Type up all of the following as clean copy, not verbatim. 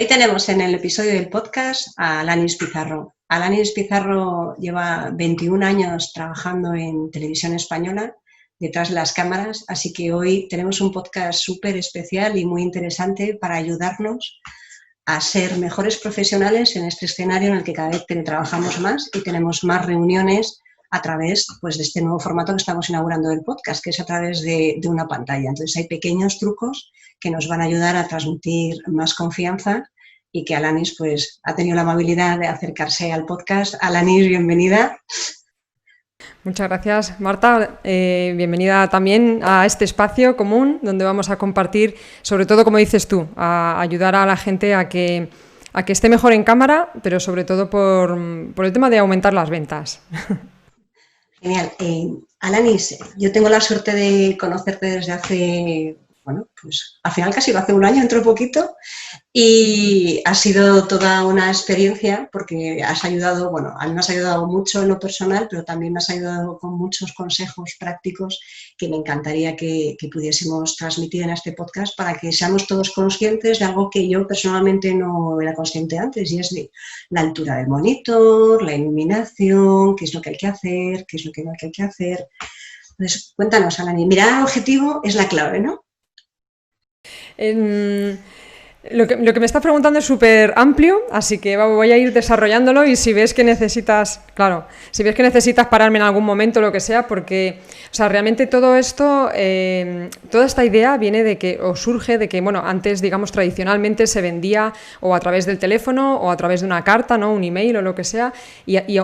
Hoy tenemos en el episodio del podcast a Alanis Pizarro. Alanis Pizarro lleva 21 años trabajando en televisión española, detrás de las cámaras, así que hoy tenemos un podcast súper especial y muy interesante para ayudarnos a ser mejores profesionales en este escenario en el que cada vez trabajamos más y tenemos más reuniones a través pues, de este nuevo formato que estamos inaugurando del podcast, que es a través de una pantalla. Entonces hay pequeños trucos que nos van a ayudar a transmitir más confianza y que Alanis pues, ha tenido la amabilidad de acercarse al podcast. Alanis, bienvenida. Muchas gracias, Marta. Bienvenida también a este espacio común donde vamos a compartir, sobre todo, como dices tú, a ayudar a la gente a que esté mejor en cámara, pero sobre todo por el tema de aumentar las ventas. Genial. Alanis, yo tengo la suerte de conocerte desde hace, bueno, pues al final casi va a hacer un año, entró poquito, y ha sido toda una experiencia porque has ayudado, bueno, a mí me has ayudado mucho en lo personal, pero también me has ayudado con muchos consejos prácticos que me encantaría que pudiésemos transmitir en este podcast para que seamos todos conscientes de algo que yo personalmente no era consciente antes, y es de la altura del monitor, la iluminación, qué es lo que hay que hacer, qué es lo que no hay que hacer. Entonces, cuéntanos, Alanis, mirar al objetivo es la clave, ¿no? Lo que me estás preguntando es súper amplio, así que voy a ir desarrollándolo, y si ves que necesitas, pararme en algún momento, lo que sea, porque, o sea, realmente todo esto, toda esta idea viene de que, o surge de que, bueno, antes, digamos, tradicionalmente se vendía o a través del teléfono o a través de una carta, ¿no? Un email o lo que sea,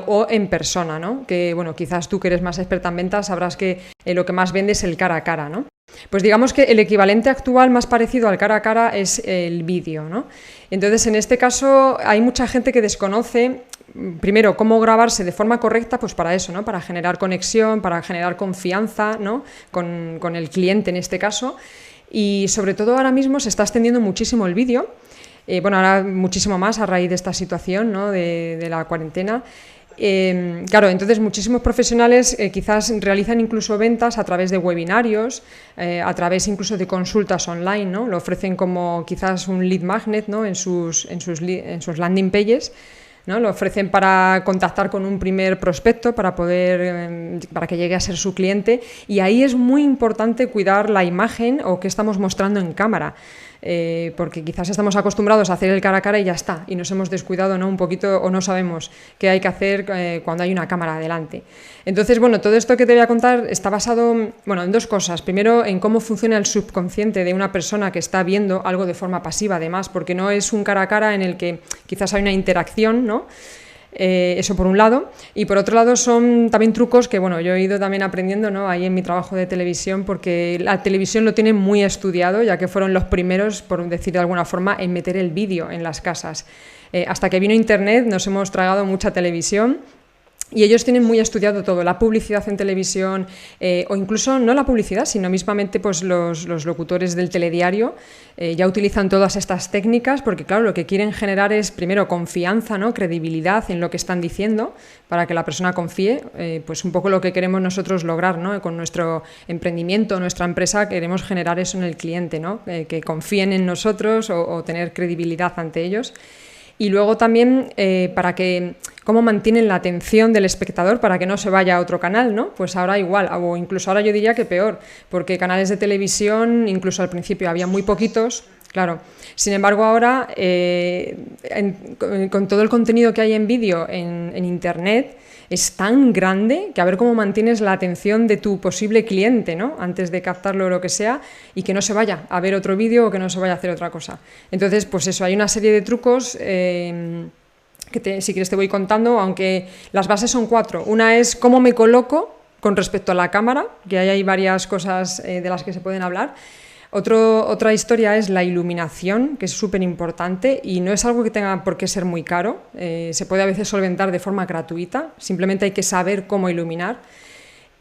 o en persona, ¿no? Que, bueno, quizás tú que eres más experta en ventas sabrás que lo que más vende es el cara a cara, ¿no? Pues digamos que el equivalente actual más parecido al cara a cara es el vídeo, ¿no? Entonces, en este caso, hay mucha gente que desconoce, primero, cómo grabarse de forma correcta, pues para eso, ¿no? Para generar conexión, para generar confianza, ¿no? Con el cliente en este caso. Y sobre todo ahora mismo se está extendiendo muchísimo el vídeo, bueno, ahora muchísimo más a raíz de esta situación, ¿no? de la cuarentena. Claro, entonces muchísimos profesionales quizás realizan incluso ventas a través de webinarios, a través incluso de consultas online, ¿no? Lo ofrecen como quizás un lead magnet, ¿no? en sus landing pages, ¿no? Lo ofrecen para contactar con un primer prospecto para que llegue a ser su cliente, y ahí es muy importante cuidar la imagen o qué estamos mostrando en cámara. Porque quizás estamos acostumbrados a hacer el cara a cara y ya está, y nos hemos descuidado, ¿no? Un poquito, o no sabemos qué hay que hacer cuando hay una cámara delante. Entonces, bueno, todo esto que te voy a contar está basado, bueno, en dos cosas. Primero, en cómo funciona el subconsciente de una persona que está viendo algo de forma pasiva, además, porque no es un cara a cara en el que quizás hay una interacción, ¿no? Eso por un lado, y por otro lado son también trucos que, bueno, yo he ido también aprendiendo, ¿no? Ahí en mi trabajo de televisión, porque la televisión lo tiene muy estudiado, ya que fueron los primeros, por decir de alguna forma, en meter el vídeo en las casas. Hasta que vino Internet nos hemos tragado mucha televisión. Y ellos tienen muy estudiado todo, la publicidad en televisión, o incluso no la publicidad, sino mismamente pues, los locutores del telediario ya utilizan todas estas técnicas, porque claro, lo que quieren generar es primero confianza, ¿no? Credibilidad en lo que están diciendo, para que la persona confíe, pues un poco lo que queremos nosotros lograr, ¿no? Con nuestro emprendimiento, nuestra empresa, queremos generar eso en el cliente, ¿no? Que confíen en nosotros o tener credibilidad ante ellos. Y luego también cómo mantienen la atención del espectador para que no se vaya a otro canal, ¿no? Pues ahora igual, o incluso ahora yo diría que peor, porque canales de televisión, incluso al principio había muy poquitos, claro. Sin embargo, ahora, con todo el contenido que hay en vídeo en Internet, es tan grande que a ver cómo mantienes la atención de tu posible cliente, ¿no? Antes de captarlo o lo que sea, y que no se vaya a ver otro vídeo o que no se vaya a hacer otra cosa. Entonces, pues eso, hay una serie de trucos que si quieres te voy contando, aunque las bases son 4. Una es cómo me coloco con respecto a la cámara, que ahí hay varias cosas de las que se pueden hablar. Otra historia es la iluminación, que es súper importante y no es algo que tenga por qué ser muy caro, se puede a veces solventar de forma gratuita, simplemente hay que saber cómo iluminar.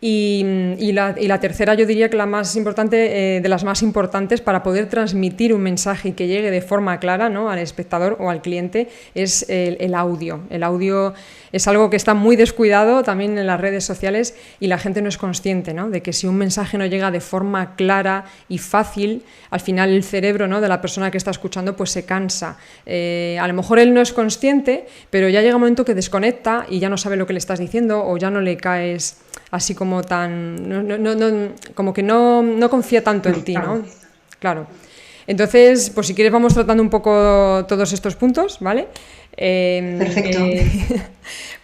Y la tercera, yo diría que la más importante, de las más importantes para poder transmitir un mensaje que llegue de forma clara, ¿no?, al espectador o al cliente, es el audio. El audio es algo que está muy descuidado también en las redes sociales y la gente no es consciente, ¿no?, de que si un mensaje no llega de forma clara y fácil, al final el cerebro, ¿no?, de la persona que está escuchando pues se cansa. A lo mejor él no es consciente, pero ya llega un momento que desconecta y ya no sabe lo que le estás diciendo o ya no le caes así como tan... como que no confía tanto en ti, ¿no? Claro. Entonces, pues si quieres vamos tratando un poco todos estos puntos, ¿vale? Perfecto.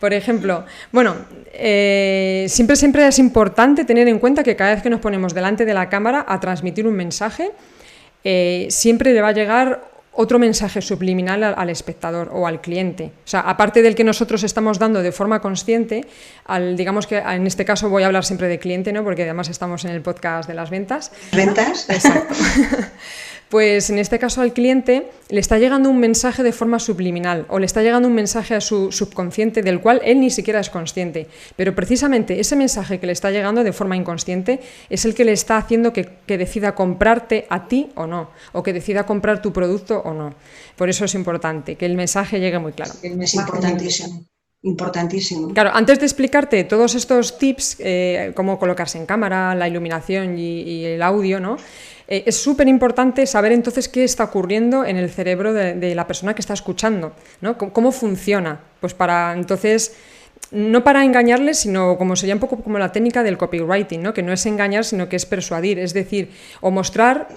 Por ejemplo, bueno, siempre es importante tener en cuenta que cada vez que nos ponemos delante de la cámara a transmitir un mensaje, siempre le va a llegar otro mensaje subliminal al espectador o al cliente. O sea, aparte del que nosotros estamos dando de forma consciente, digamos que en este caso voy a hablar siempre de cliente, ¿no?, porque además estamos en el podcast de las ventas. ¿Ventas? Exacto. Pues en este caso al cliente le está llegando un mensaje de forma subliminal o le está llegando un mensaje a su subconsciente del cual él ni siquiera es consciente. Pero precisamente ese mensaje que le está llegando de forma inconsciente es el que le está haciendo que decida comprarte a ti o no, o que decida comprar tu producto o no. Por eso es importante que el mensaje llegue muy claro. Es importantísimo. Importantísimo. Claro, antes de explicarte todos estos tips, cómo colocarse en cámara, la iluminación y el audio, ¿no?, es súper importante saber entonces qué está ocurriendo en el cerebro de la persona que está escuchando, ¿no? ¿Cómo funciona? Pues para entonces, no para engañarles, sino como sería un poco como la técnica del copywriting, ¿no?, que no es engañar, sino que es persuadir, es decir, o mostrar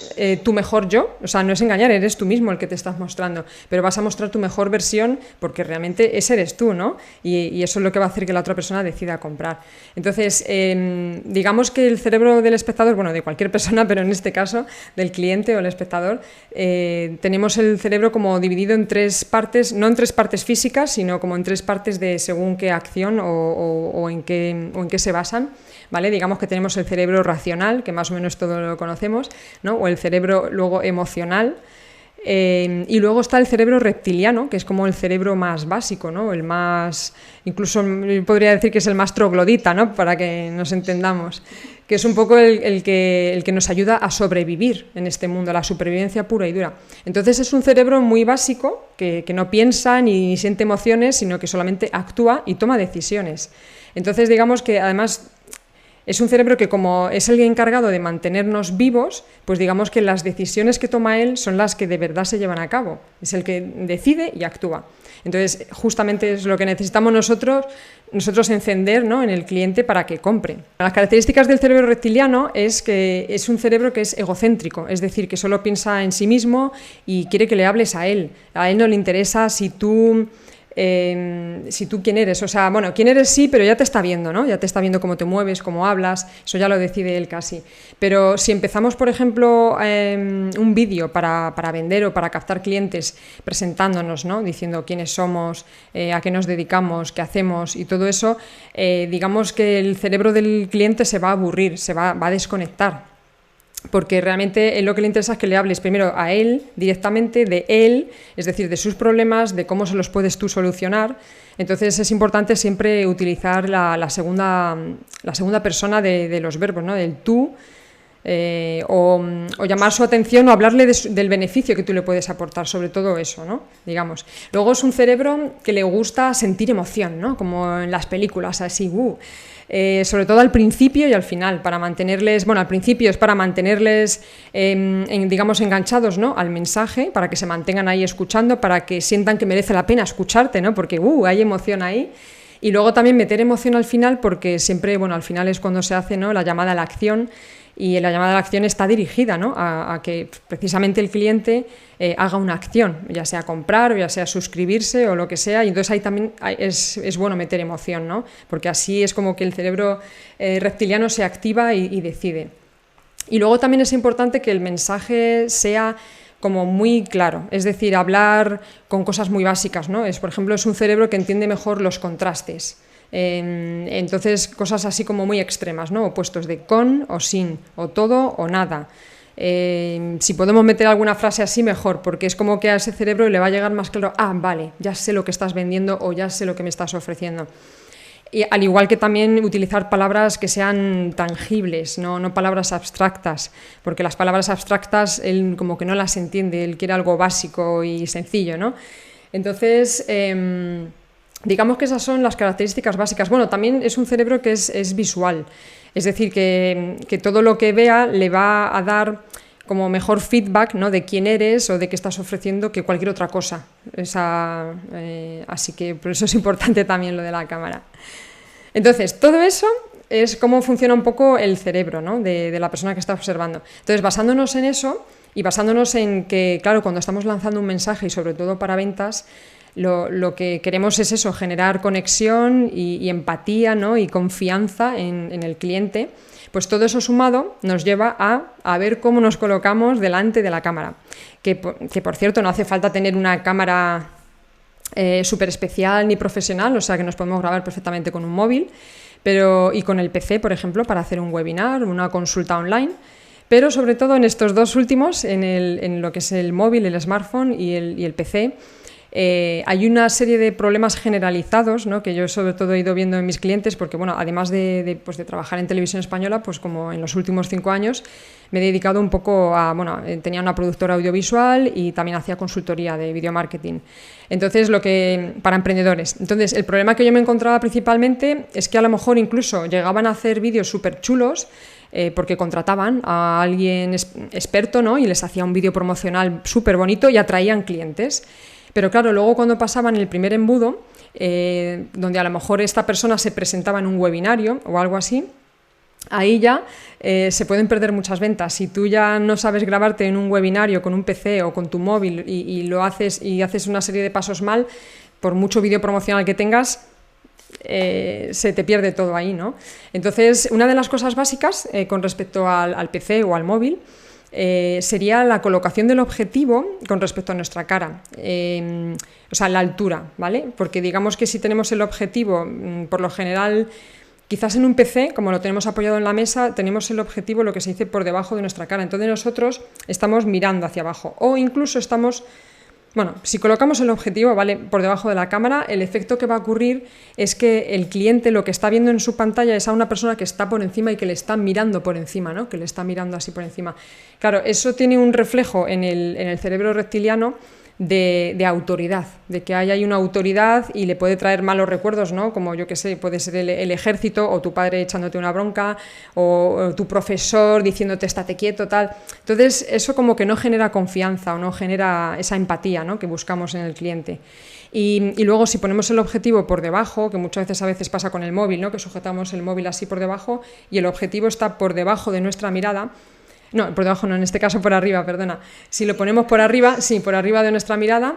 tu mejor yo, o sea, no es engañar, eres tú mismo el que te estás mostrando, pero vas a mostrar tu mejor versión porque realmente ese eres tú, ¿no? Y eso es lo que va a hacer que la otra persona decida comprar. Entonces, digamos que el cerebro del espectador, bueno, de cualquier persona, pero en este caso del cliente o el espectador, tenemos el cerebro como dividido en tres partes, no en tres partes físicas, sino como en tres partes de según qué acción o en qué se basan, ¿vale? Digamos que tenemos el cerebro racional, que más o menos todo lo conocemos, ¿no?, o el cerebro luego emocional, y luego está el cerebro reptiliano, que es como el cerebro más básico, ¿no?, el más, incluso podría decir que es el más troglodita, ¿no?, para que nos entendamos, que es un poco el que nos ayuda a sobrevivir en este mundo, la supervivencia pura y dura. Entonces es un cerebro muy básico, que no piensa ni siente emociones, sino que solamente actúa y toma decisiones. Entonces digamos que además es un cerebro que, como es el encargado de mantenernos vivos, pues digamos que las decisiones que toma él son las que de verdad se llevan a cabo. Es el que decide y actúa. Entonces, justamente es lo que necesitamos nosotros encender, ¿no?, en el cliente para que compre. Las características del cerebro reptiliano es que es un cerebro que es egocéntrico, es decir, que solo piensa en sí mismo y quiere que le hables a él. A él no le interesa si tú quién eres, o sea, bueno, quién eres sí, pero ya te está viendo, ¿no? Ya te está viendo cómo te mueves, cómo hablas, eso ya lo decide él casi. Pero si empezamos, por ejemplo, un vídeo para vender o para captar clientes presentándonos, ¿no?, diciendo quiénes somos, a qué nos dedicamos, qué hacemos y todo eso, digamos que el cerebro del cliente se va a aburrir, va a desconectar. Porque realmente lo que le interesa es que le hables primero a él, directamente de él, es decir, de sus problemas, de cómo se los puedes tú solucionar. Entonces es importante siempre utilizar la segunda persona de los verbos, ¿no?, del tú, o llamar su atención o hablarle del beneficio que tú le puedes aportar, sobre todo eso, ¿no?, digamos. Luego es un cerebro que le gusta sentir emoción, ¿no?, como en las películas, así, sobre todo al principio y al final, para mantenerles, bueno, al principio es para mantenerles, digamos, enganchados, ¿no?, al mensaje, para que se mantengan ahí escuchando, para que sientan que merece la pena escucharte, ¿no?, porque hay emoción ahí. Y luego también meter emoción al final, porque siempre, bueno, al final es cuando se hace, ¿no?, la llamada a la acción, y la llamada a la acción está dirigida, ¿no?, a que precisamente el cliente haga una acción, ya sea comprar o ya sea suscribirse o lo que sea, y entonces ahí también es bueno meter emoción, ¿no?, porque así es como que el cerebro reptiliano se activa y decide. Y luego también es importante que el mensaje sea como muy claro, es decir, hablar con cosas muy básicas, ¿no? Por ejemplo, es un cerebro que entiende mejor los contrastes. Entonces, cosas así como muy extremas, ¿no?, opuestos de con o sin, o todo o nada. Si podemos meter alguna frase así, mejor, porque es como que a ese cerebro le va a llegar más claro, vale, ya sé lo que estás vendiendo o ya sé lo que me estás ofreciendo. Y al igual que también utilizar palabras que sean tangibles, no palabras abstractas, porque las palabras abstractas él como que no las entiende, él quiere algo básico y sencillo, ¿no? Entonces, digamos que esas son las características básicas. Bueno, también es un cerebro que es visual, es decir, que todo lo que vea le va a dar como mejor feedback, ¿no?, de quién eres o de qué estás ofreciendo que cualquier otra cosa. Así que por eso es importante también lo de la cámara. Entonces, todo eso es cómo funciona un poco el cerebro, ¿no?, de la persona que está observando. Entonces, basándonos en eso y basándonos en que, claro, cuando estamos lanzando un mensaje y sobre todo para ventas, lo que queremos es eso, generar conexión y empatía, ¿no?, y confianza en el cliente. Pues todo eso sumado nos lleva a ver cómo nos colocamos delante de la cámara. Que por cierto, no hace falta tener una cámara súper especial ni profesional, o sea que nos podemos grabar perfectamente con un móvil y con el PC, por ejemplo, para hacer un webinar, una consulta online. Pero sobre todo en estos dos últimos, en lo que es el móvil, el smartphone y el PC, hay una serie de problemas generalizados, ¿no?, que yo sobre todo he ido viendo en mis clientes, porque bueno, además de trabajar en televisión española, pues como en los últimos 5 años me he dedicado un poco tenía una productora audiovisual y también hacía consultoría de video marketing. Entonces, para emprendedores. Entonces, el problema que yo me encontraba principalmente es que a lo mejor incluso llegaban a hacer vídeos súper chulos, porque contrataban a alguien experto, ¿no?, y les hacía un vídeo promocional súper bonito y atraían clientes. Pero claro, luego cuando pasaban el primer embudo, donde a lo mejor esta persona se presentaba en un webinario o algo así, ahí ya se pueden perder muchas ventas. Si tú ya no sabes grabarte en un webinario con un PC o con tu móvil y haces una serie de pasos mal, por mucho vídeo promocional que tengas, se te pierde todo ahí, ¿no? Entonces, una de las cosas básicas con respecto al PC o al móvil sería la colocación del objetivo con respecto a nuestra cara, o sea, la altura, ¿vale? Porque digamos que si tenemos el objetivo, por lo general, quizás en un PC, como lo tenemos apoyado en la mesa, tenemos el objetivo, lo que se dice, por debajo de nuestra cara. Entonces nosotros estamos mirando hacia abajo o incluso si colocamos el objetivo, ¿vale?, por debajo de la cámara, el efecto que va a ocurrir es que el cliente lo que está viendo en su pantalla es a una persona que está por encima y que le está mirando por encima, ¿no?, que le está mirando así por encima. Claro, eso tiene un reflejo en el cerebro reptiliano de autoridad, de que hay una autoridad y le puede traer malos recuerdos, ¿no?, como yo que sé, puede ser el ejército o tu padre echándote una bronca o tu profesor diciéndote estate quieto, tal. Entonces eso como que no genera confianza o no genera esa empatía, ¿no?, que buscamos en el cliente. Y luego si ponemos el objetivo por debajo, que muchas veces pasa con el móvil, ¿no?, que sujetamos el móvil así por debajo y el objetivo está por debajo de nuestra mirada. No, por debajo no, en este caso por arriba, perdona. Si lo ponemos por arriba, sí, por arriba de nuestra mirada,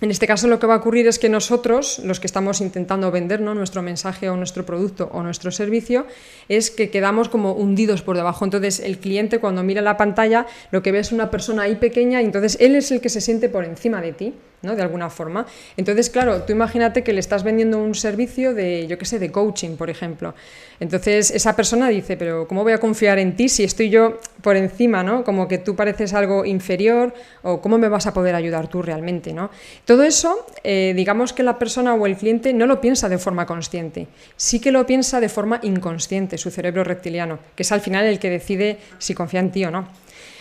en este caso lo que va a ocurrir es que nosotros, los que estamos intentando vender, ¿no?, nuestro mensaje o nuestro producto o nuestro servicio, es que quedamos como hundidos por debajo. Entonces el cliente cuando mira la pantalla lo que ve es una persona ahí pequeña y entonces él es el que se siente por encima de ti, ¿no?, de alguna forma. Entonces, claro, tú imagínate que le estás vendiendo un servicio de coaching, por ejemplo. Entonces esa persona dice, pero ¿cómo voy a confiar en ti si estoy yo por encima, ¿no?, como que tú pareces algo inferior, o cómo me vas a poder ayudar tú realmente, ¿no? Todo eso, digamos que la persona o el cliente no lo piensa de forma consciente, sí que lo piensa de forma inconsciente, su cerebro reptiliano, que es al final el que decide si confía en ti o no.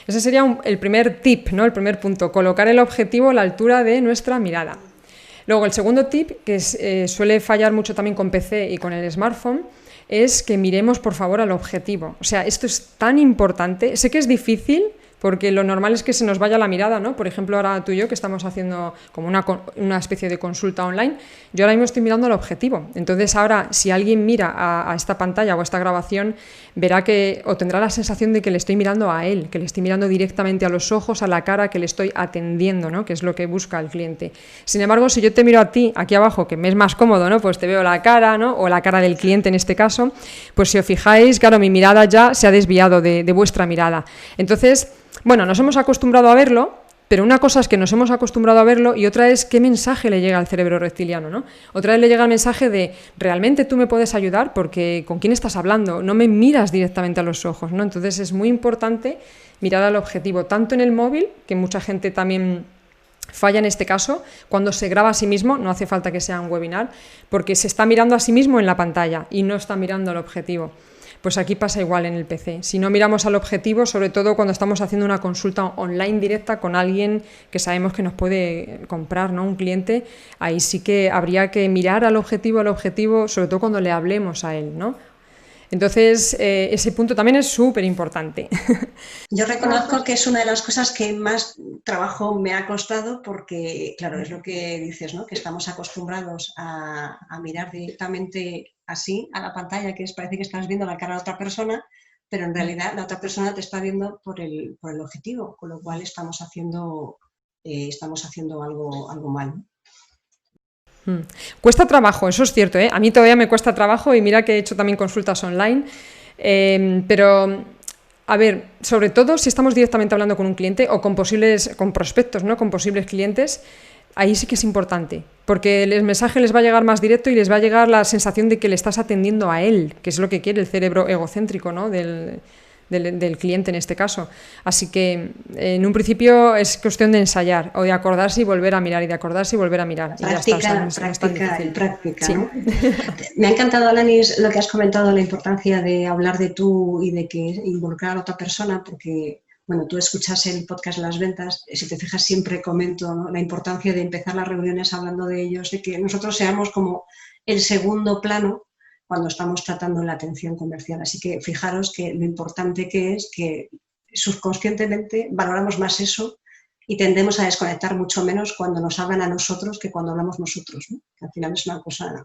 Ese sería el primer tip, ¿no?, el primer punto, colocar el objetivo a la altura de nuestra mirada. Luego, el segundo tip, que suele fallar mucho también con PC y con el smartphone, es que miremos, por favor, al objetivo. O sea, esto es tan importante. Sé que es difícil, porque lo normal es que se nos vaya la mirada, ¿no? Por ejemplo, ahora tú y yo, que estamos haciendo como una especie de consulta online, yo ahora mismo estoy mirando al objetivo. Entonces, ahora, si alguien mira a esta pantalla o a esta grabación, verá o tendrá la sensación de que le estoy mirando a él, que le estoy mirando directamente a los ojos, a la cara, que le estoy atendiendo, ¿no?, que es lo que busca el cliente. Sin embargo, si yo te miro a ti, aquí abajo, que me es más cómodo, ¿no?, pues te veo la cara, ¿no?, o la cara del cliente en este caso, pues si os fijáis, claro, mi mirada ya se ha desviado de vuestra mirada. Entonces, bueno, nos hemos acostumbrado a verlo, pero una cosa es que nos hemos acostumbrado a verlo y otra es qué mensaje le llega al cerebro reptiliano, ¿no? Otra vez le llega el mensaje de, ¿realmente tú me puedes ayudar? Porque ¿con quién estás hablando? No me miras directamente a los ojos, ¿no? Entonces es muy importante mirar al objetivo, tanto en el móvil, que mucha gente también falla en este caso cuando se graba a sí mismo, no hace falta que sea un webinar, porque se está mirando a sí mismo en la pantalla y no está mirando al objetivo. Pues aquí pasa igual en el PC. Si no miramos al objetivo, sobre todo cuando estamos haciendo una consulta online directa con alguien que sabemos que nos puede comprar, ¿no? Un cliente, ahí sí que habría que mirar al objetivo, sobre todo cuando le hablemos a él, ¿no? Entonces, ese punto también es súper importante. Yo reconozco que es una de las cosas que más trabajo me ha costado porque, claro, es lo que dices, ¿no? Que estamos acostumbrados a mirar directamente así a la pantalla, que parece que estás viendo la cara de otra persona, pero en realidad la otra persona te está viendo por el objetivo, con lo cual estamos haciendo algo mal. Cuesta trabajo, eso es cierto, ¿eh? A mí todavía me cuesta trabajo y mira que he hecho también consultas online, pero a ver, sobre todo si estamos directamente hablando con un cliente o con prospectos, ¿no? Con posibles clientes, ahí sí que es importante, porque el mensaje les va a llegar más directo y les va a llegar la sensación de que le estás atendiendo a él, que es lo que quiere el cerebro egocéntrico, ¿no? Del cliente en este caso. Así que en un principio es cuestión de ensayar o de acordarse y volver a mirar y de acordarse y volver a mirar. Práctica, sí. ¿No? Me ha encantado, Alanis, lo que has comentado, la importancia de hablar de tú y de que involucrar a otra persona, porque bueno, tú escuchas el podcast Las Ventas, si te fijas siempre comento, ¿no? La importancia de empezar las reuniones hablando de ellos, de que nosotros seamos como el segundo plano cuando estamos tratando la atención comercial. Así que fijaros que lo importante que es que subconscientemente valoramos más eso y tendemos a desconectar mucho menos cuando nos hablan a nosotros que cuando hablamos nosotros, ¿no? Al final es una cosa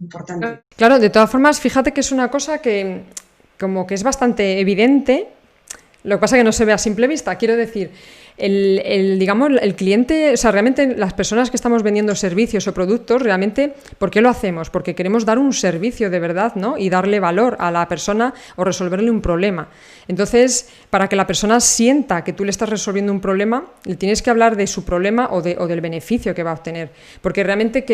importante. Claro, de todas formas, fíjate que es una cosa que como que es bastante evidente, lo que pasa es que no se ve a simple vista. Quiero decir, digamos, el cliente, o sea, realmente las personas que estamos vendiendo servicios o productos, realmente, ¿por qué lo hacemos? Porque queremos dar un servicio de verdad, ¿no? Y darle valor a la persona o resolverle un problema. Entonces, para que la persona sienta que tú le estás resolviendo un problema, le tienes que hablar de su problema o del beneficio que va a obtener. Porque realmente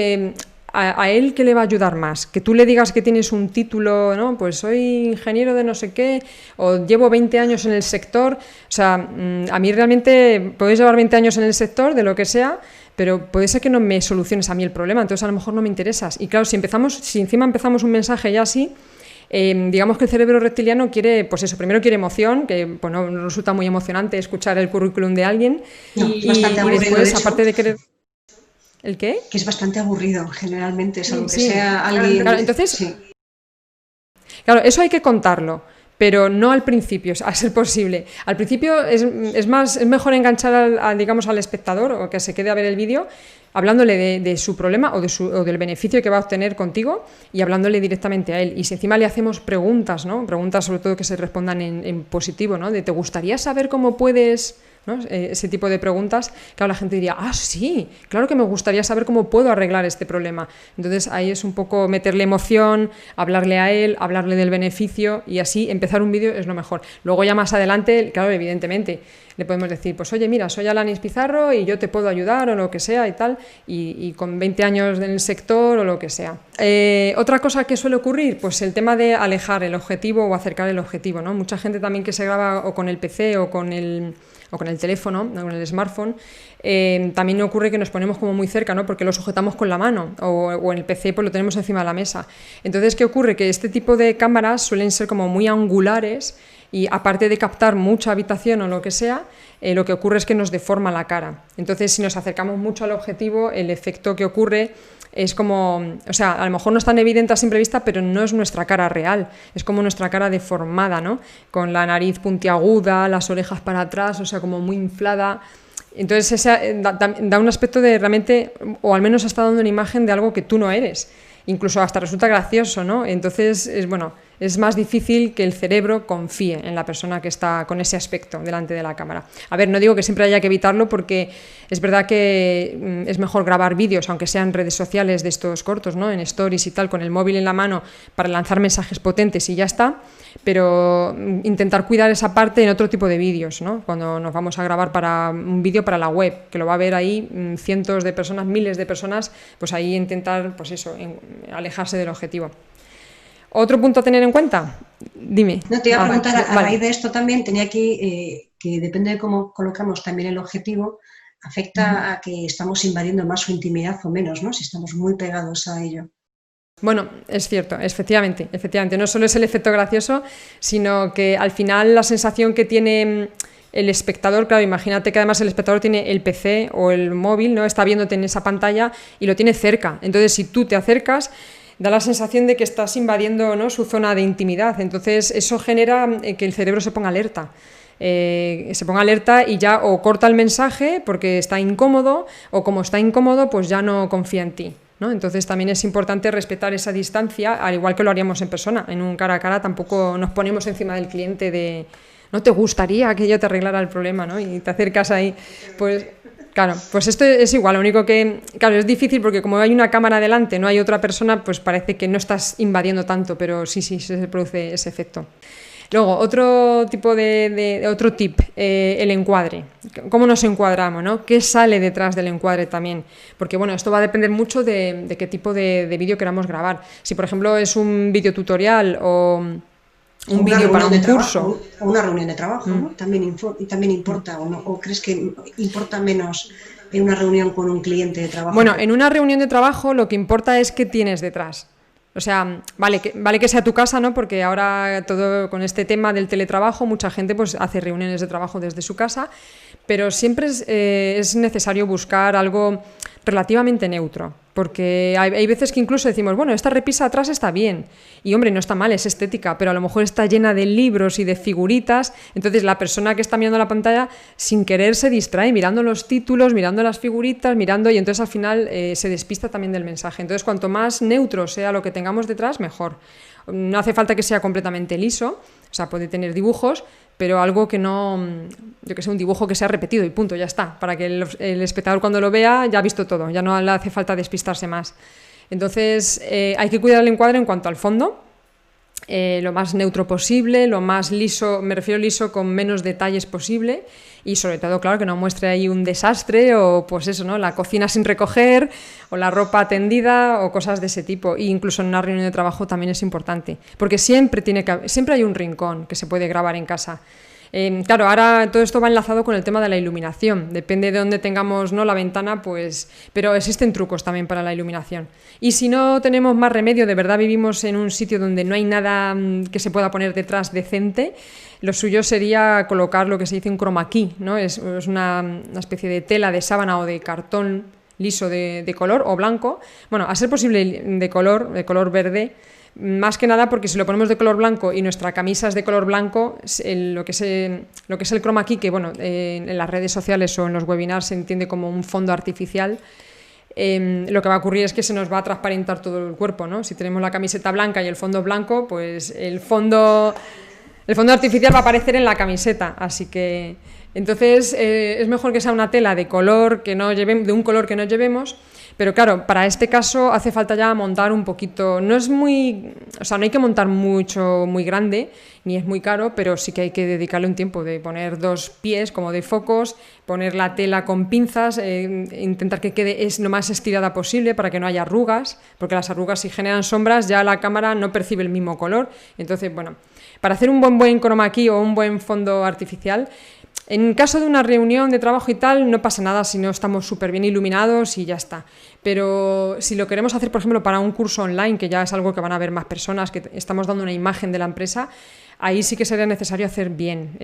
a él, ¿qué le va a ayudar más? Que tú le digas que tienes un título, ¿no? Pues soy ingeniero de no sé qué, o llevo 20 años en el sector. O sea, a mí realmente puedes llevar 20 años en el sector, de lo que sea, pero puede ser que no me soluciones a mí el problema, entonces a lo mejor no me interesas. Y claro, si encima empezamos un mensaje ya así, digamos que el cerebro reptiliano quiere, pues eso, primero quiere emoción, que pues no resulta muy emocionante escuchar el currículum de alguien, no, y después, aparte de querer... ¿El qué? Que es bastante aburrido, generalmente, salvo que sea alguien... Claro, entonces, claro, eso hay que contarlo, pero no al principio, a ser posible. Al principio es mejor enganchar digamos, al espectador o que se quede a ver el vídeo hablándole de su problema o del beneficio que va a obtener contigo y hablándole directamente a él. Y si encima le hacemos preguntas, ¿no? Preguntas sobre todo que se respondan en positivo, ¿no? De ¿te gustaría saber cómo puedes...? ¿No? Ese tipo de preguntas, claro, la gente diría, sí, claro que me gustaría saber cómo puedo arreglar este problema. Entonces ahí es un poco meterle emoción, hablarle a él, hablarle del beneficio y así empezar un vídeo es lo mejor. Luego ya más adelante, claro, evidentemente, le podemos decir, pues oye, mira, soy Alanis Pizarro y yo te puedo ayudar o lo que sea y tal, y con 20 años en el sector o lo que sea. Otra cosa que suele ocurrir, pues el tema de alejar el objetivo o acercar el objetivo, ¿no? Mucha gente también que se graba o con el PC o con el teléfono, con el smartphone, también ocurre que nos ponemos como muy cerca, ¿no? Porque lo sujetamos con la mano o en el PC pues lo tenemos encima de la mesa. Entonces, ¿qué ocurre? Que este tipo de cámaras suelen ser como muy angulares y aparte de captar mucha habitación o lo que sea, lo que ocurre es que nos deforma la cara. Entonces, si nos acercamos mucho al objetivo, el efecto que ocurre es como, o sea, a lo mejor no es tan evidente a simple vista, pero no es nuestra cara real, es como nuestra cara deformada, ¿no? Con la nariz puntiaguda, las orejas para atrás, o sea, como muy inflada. Entonces da un aspecto de realmente, o al menos está dando una imagen de algo que tú no eres. Incluso hasta resulta gracioso, ¿no? Entonces, es más difícil que el cerebro confíe en la persona que está con ese aspecto delante de la cámara. A ver, no digo que siempre haya que evitarlo porque es verdad que es mejor grabar vídeos, aunque sean redes sociales de estos cortos, ¿no? En stories y tal, con el móvil en la mano para lanzar mensajes potentes y ya está, pero intentar cuidar esa parte en otro tipo de vídeos, ¿no? Cuando nos vamos a grabar para un vídeo para la web, que lo va a ver ahí cientos de personas, miles de personas, pues ahí intentar, pues eso, alejarse del objetivo. ¿Otro punto a tener en cuenta? Dime. No, te iba a preguntar, a raíz de esto también tenía aquí que depende de cómo colocamos también el objetivo, afecta a que estamos invadiendo más su intimidad o menos, ¿no? Si estamos muy pegados a ello. Bueno, es cierto, efectivamente. No solo es el efecto gracioso, sino que al final la sensación que tiene el espectador, claro, imagínate que además el espectador tiene el PC o el móvil, ¿no? Está viéndote en esa pantalla y lo tiene cerca. Entonces, si tú te acercas, da la sensación de que estás invadiendo, ¿no?, su zona de intimidad. Entonces, eso genera que el cerebro se ponga alerta. Y ya o corta el mensaje porque está incómodo, o como está incómodo, pues ya no confía en ti, ¿no? Entonces también es importante respetar esa distancia, al igual que lo haríamos en persona. En un cara a cara tampoco nos ponemos encima del cliente de ¿no te gustaría que yo te arreglara el problema?, ¿no? Y te acercas ahí, pues claro, pues esto es igual, lo único que, claro, es difícil porque como hay una cámara delante, no hay otra persona, pues parece que no estás invadiendo tanto, pero sí, se produce ese efecto. Luego, otro tip, el encuadre. ¿Cómo nos encuadramos, no? ¿Qué sale detrás del encuadre también? Porque, bueno, esto va a depender mucho de qué tipo de vídeo queramos grabar. Si, por ejemplo, es un vídeo tutorial o un vídeo para un curso. O una reunión de trabajo, ¿no? También importa, ¿o no? ¿O crees que importa menos en una reunión con un cliente de trabajo? Bueno, en una reunión de trabajo lo que importa es qué tienes detrás. O sea, vale que sea tu casa, ¿no? Porque ahora todo con este tema del teletrabajo, mucha gente pues hace reuniones de trabajo desde su casa, pero siempre es necesario buscar algo relativamente neutro, porque hay veces que incluso decimos, bueno, esta repisa atrás está bien, y hombre, no está mal, es estética, pero a lo mejor está llena de libros y de figuritas, entonces la persona que está mirando la pantalla sin querer se distrae mirando los títulos, mirando las figuritas, y entonces al final se despista también del mensaje. Entonces cuanto más neutro sea lo que tengamos detrás, mejor. No hace falta que sea completamente liso, o sea, puede tener dibujos, pero algo que no, yo que sé, un dibujo que sea repetido y punto, ya está, para que el espectador cuando lo vea ya ha visto todo, ya no le hace falta despistarse más. Entonces hay que cuidar el encuadre en cuanto al fondo, lo más neutro posible, lo más liso, me refiero liso con menos detalles posible, y sobre todo, claro, que no muestre ahí un desastre o pues eso, ¿no?, la cocina sin recoger o la ropa tendida o cosas de ese tipo. E incluso en una reunión de trabajo también es importante, porque siempre hay un rincón que se puede grabar en casa. Claro, ahora todo esto va enlazado con el tema de la iluminación. Depende de dónde tengamos, ¿no?, la ventana, pues, pero existen trucos también para la iluminación. Y si no tenemos más remedio, de verdad vivimos en un sitio donde no hay nada que se pueda poner detrás decente, lo suyo sería colocar lo que se dice un chroma key, ¿no? Es una especie de tela de sábana o de cartón liso de color o blanco. Bueno, a ser posible de color verde. Más que nada porque si lo ponemos de color blanco y nuestra camisa es de color blanco, lo que es el chroma key, que bueno, en las redes sociales o en los webinars se entiende como un fondo artificial, lo que va a ocurrir es que se nos va a transparentar todo el cuerpo, ¿no? Si tenemos la camiseta blanca y el fondo blanco, pues el fondo artificial va a aparecer en la camiseta, así que entonces es mejor que sea una tela de un color que no llevemos. Pero claro, para este caso hace falta ya montar un poquito, no hay que montar mucho, muy grande, ni es muy caro, pero sí que hay que dedicarle un tiempo de poner 2 pies como de focos, poner la tela con pinzas, intentar que quede lo más estirada posible para que no haya arrugas, porque las arrugas si generan sombras ya la cámara no percibe el mismo color. Entonces, bueno, para hacer un buen chroma key o un buen fondo artificial, en caso de una reunión de trabajo y tal, no pasa nada si no estamos súper bien iluminados y ya está. Pero si lo queremos hacer, por ejemplo, para un curso online, que ya es algo que van a ver más personas, que estamos dando una imagen de la empresa, ahí sí que sería necesario hacer bien,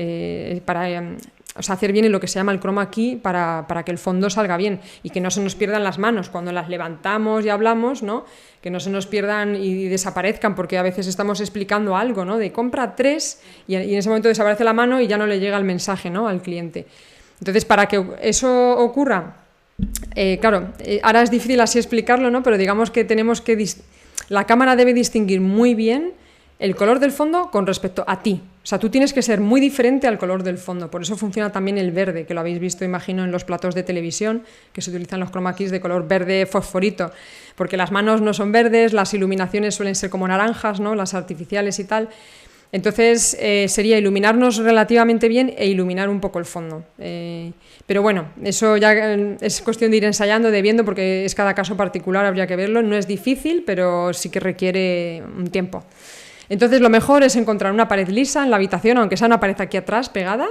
hacer bien en lo que se llama el chroma key para que el fondo salga bien y que no se nos pierdan las manos cuando las levantamos y hablamos, ¿no? Que no se nos pierdan y desaparezcan, porque a veces estamos explicando algo, ¿no? De compra 3 y en ese momento desaparece la mano y ya no le llega el mensaje, ¿no?, al cliente. Entonces, para que eso ocurra, ahora es difícil así explicarlo, ¿no? Pero digamos que la cámara debe distinguir muy bien el color del fondo con respecto a ti. O sea, tú tienes que ser muy diferente al color del fondo. Por eso funciona también el verde, que lo habéis visto, imagino, en los platos de televisión, que se utilizan los chroma keys de color verde fosforito, porque las manos no son verdes, las iluminaciones suelen ser como naranjas, ¿no?, las artificiales y tal. Entonces sería iluminarnos relativamente bien e iluminar un poco el fondo. Pero bueno, eso ya es cuestión de ir ensayando, de viendo, porque es cada caso particular, habría que verlo. No es difícil, pero sí que requiere un tiempo. Entonces lo mejor es encontrar una pared lisa en la habitación, aunque sea una pared aquí atrás pegada,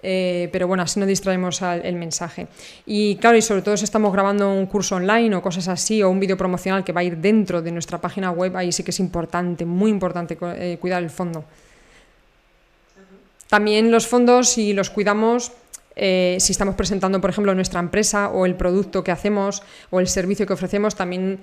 pero bueno, así no distraemos el mensaje. Y claro, y sobre todo si estamos grabando un curso online o cosas así, o un vídeo promocional que va a ir dentro de nuestra página web, ahí sí que es importante, muy importante, cuidar el fondo. También los fondos, si los cuidamos, si estamos presentando, por ejemplo, nuestra empresa o el producto que hacemos o el servicio que ofrecemos, también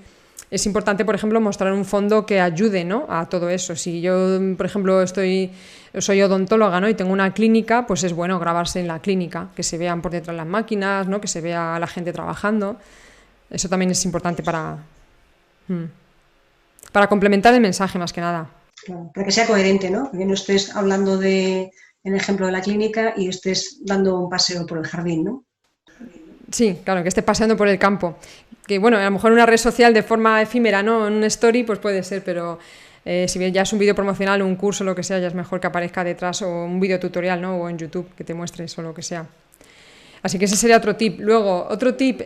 es importante, por ejemplo, mostrar un fondo que ayude, ¿no?, a todo eso. Si yo, por ejemplo, soy odontóloga, ¿no?, y tengo una clínica, pues es bueno grabarse en la clínica, que se vean por detrás las máquinas, ¿no?, que se vea a la gente trabajando. Eso también es importante para complementar el mensaje, más que nada. Claro, para que sea coherente, ¿no? Que no estés hablando en el ejemplo de la clínica y estés dando un paseo por el jardín, ¿no? Sí, claro, que estés paseando por el campo. Que bueno, a lo mejor una red social de forma efímera, ¿no?, en un story, pues puede ser, pero si bien ya es un vídeo promocional, un curso, lo que sea, ya es mejor que aparezca detrás, o un vídeo tutorial, ¿no?, o en YouTube, que te muestres o lo que sea. Así que ese sería otro tip. Luego, otro tip,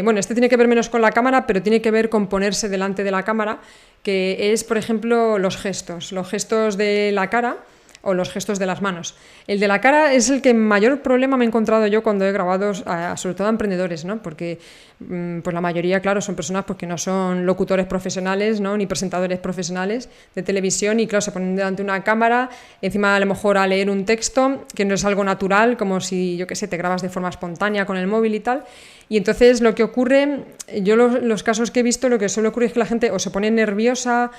bueno, este tiene que ver menos con la cámara, pero tiene que ver con ponerse delante de la cámara, que es, por ejemplo, los gestos de la cara o los gestos de las manos. El de la cara es el que mayor problema me he encontrado yo cuando he grabado, sobre todo a emprendedores, ¿no?, porque pues la mayoría, claro, son personas pues, que no son locutores profesionales, ¿no?, ni presentadores profesionales de televisión, y claro, se ponen delante de una cámara, encima a lo mejor a leer un texto que no es algo natural, como si, yo qué sé, te grabas de forma espontánea con el móvil y tal. Y entonces lo que ocurre, yo los casos que he visto, lo que suele ocurrir es que la gente o se pone nerviosa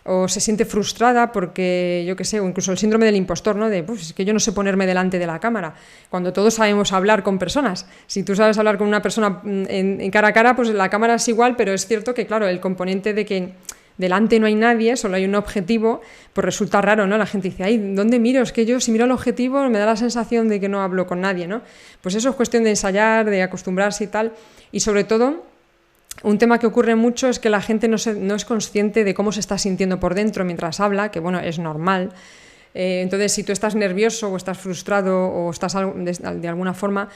o se siente frustrada porque, yo qué sé, o incluso el síndrome del impostor, ¿no?, de, pues es que yo no sé ponerme delante de la cámara, cuando todos sabemos hablar con personas. Si tú sabes hablar con una persona en cara a cara, pues la cámara es igual, pero es cierto que, claro, el componente de que delante no hay nadie, solo hay un objetivo, pues resulta raro, ¿no? La gente dice, ay, ¿dónde miro? Es que yo si miro el objetivo me da la sensación de que no hablo con nadie, ¿no? Pues eso es cuestión de ensayar, de acostumbrarse y tal, y sobre todo un tema que ocurre mucho es que la gente no es consciente de cómo se está sintiendo por dentro mientras habla, que bueno, es normal. Entonces, si tú estás nervioso o estás frustrado o estás de alguna forma,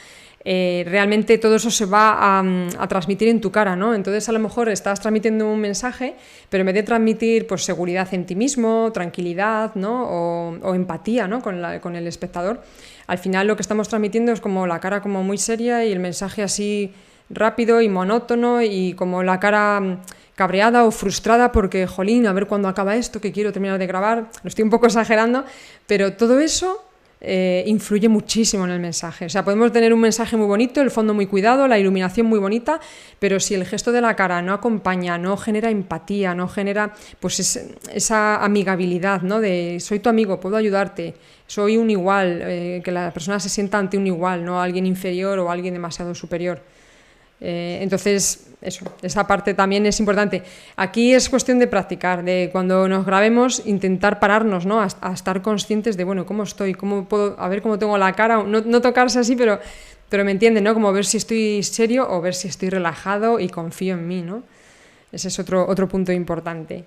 realmente todo eso se va a transmitir en tu cara, ¿no? Entonces, a lo mejor estás transmitiendo un mensaje, pero en vez de transmitir pues, seguridad en ti mismo, tranquilidad, ¿no?, o empatía, ¿no?, con el espectador, al final lo que estamos transmitiendo es como la cara como muy seria y el mensaje así rápido y monótono, y como la cara cabreada o frustrada porque, jolín, a ver cuándo acaba esto, que quiero terminar de grabar. Lo estoy un poco exagerando, pero todo eso influye muchísimo en el mensaje. O sea, podemos tener un mensaje muy bonito, el fondo muy cuidado, la iluminación muy bonita, pero si el gesto de la cara no acompaña, no genera empatía, no genera pues esa amigabilidad, ¿no?, de soy tu amigo, puedo ayudarte, soy un igual, que la persona se sienta ante un igual, no alguien inferior o alguien demasiado superior. Entonces, esa parte también es importante. Aquí es cuestión de practicar, de cuando nos grabemos intentar pararnos, ¿no?, a estar conscientes de, bueno, cómo estoy, cómo puedo, a ver cómo tengo la cara, no tocarse así, pero me entienden, ¿no?, como ver si estoy serio o ver si estoy relajado y confío en mí, ¿no? Ese es otro punto importante.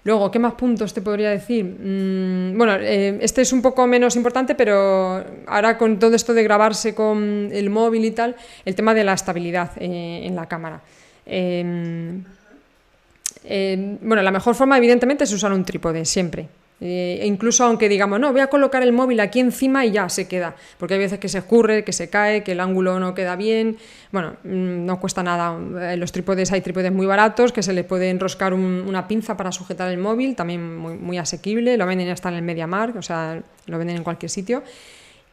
Luego, ¿qué más puntos te podría decir? Bueno, este es un poco menos importante, pero ahora con todo esto de grabarse con el móvil y tal, el tema de la estabilidad en la cámara. Bueno, la mejor forma, evidentemente, es usar un trípode, siempre. Incluso aunque digamos, no, voy a colocar el móvil aquí encima y ya se queda, porque hay veces que se escurre, que se cae, que el ángulo no queda bien. Bueno, no cuesta nada. Los trípodes, hay trípodes muy baratos que se le puede enroscar una pinza para sujetar el móvil, también muy, muy asequible, lo venden hasta en el MediaMarkt, o sea, lo venden en cualquier sitio.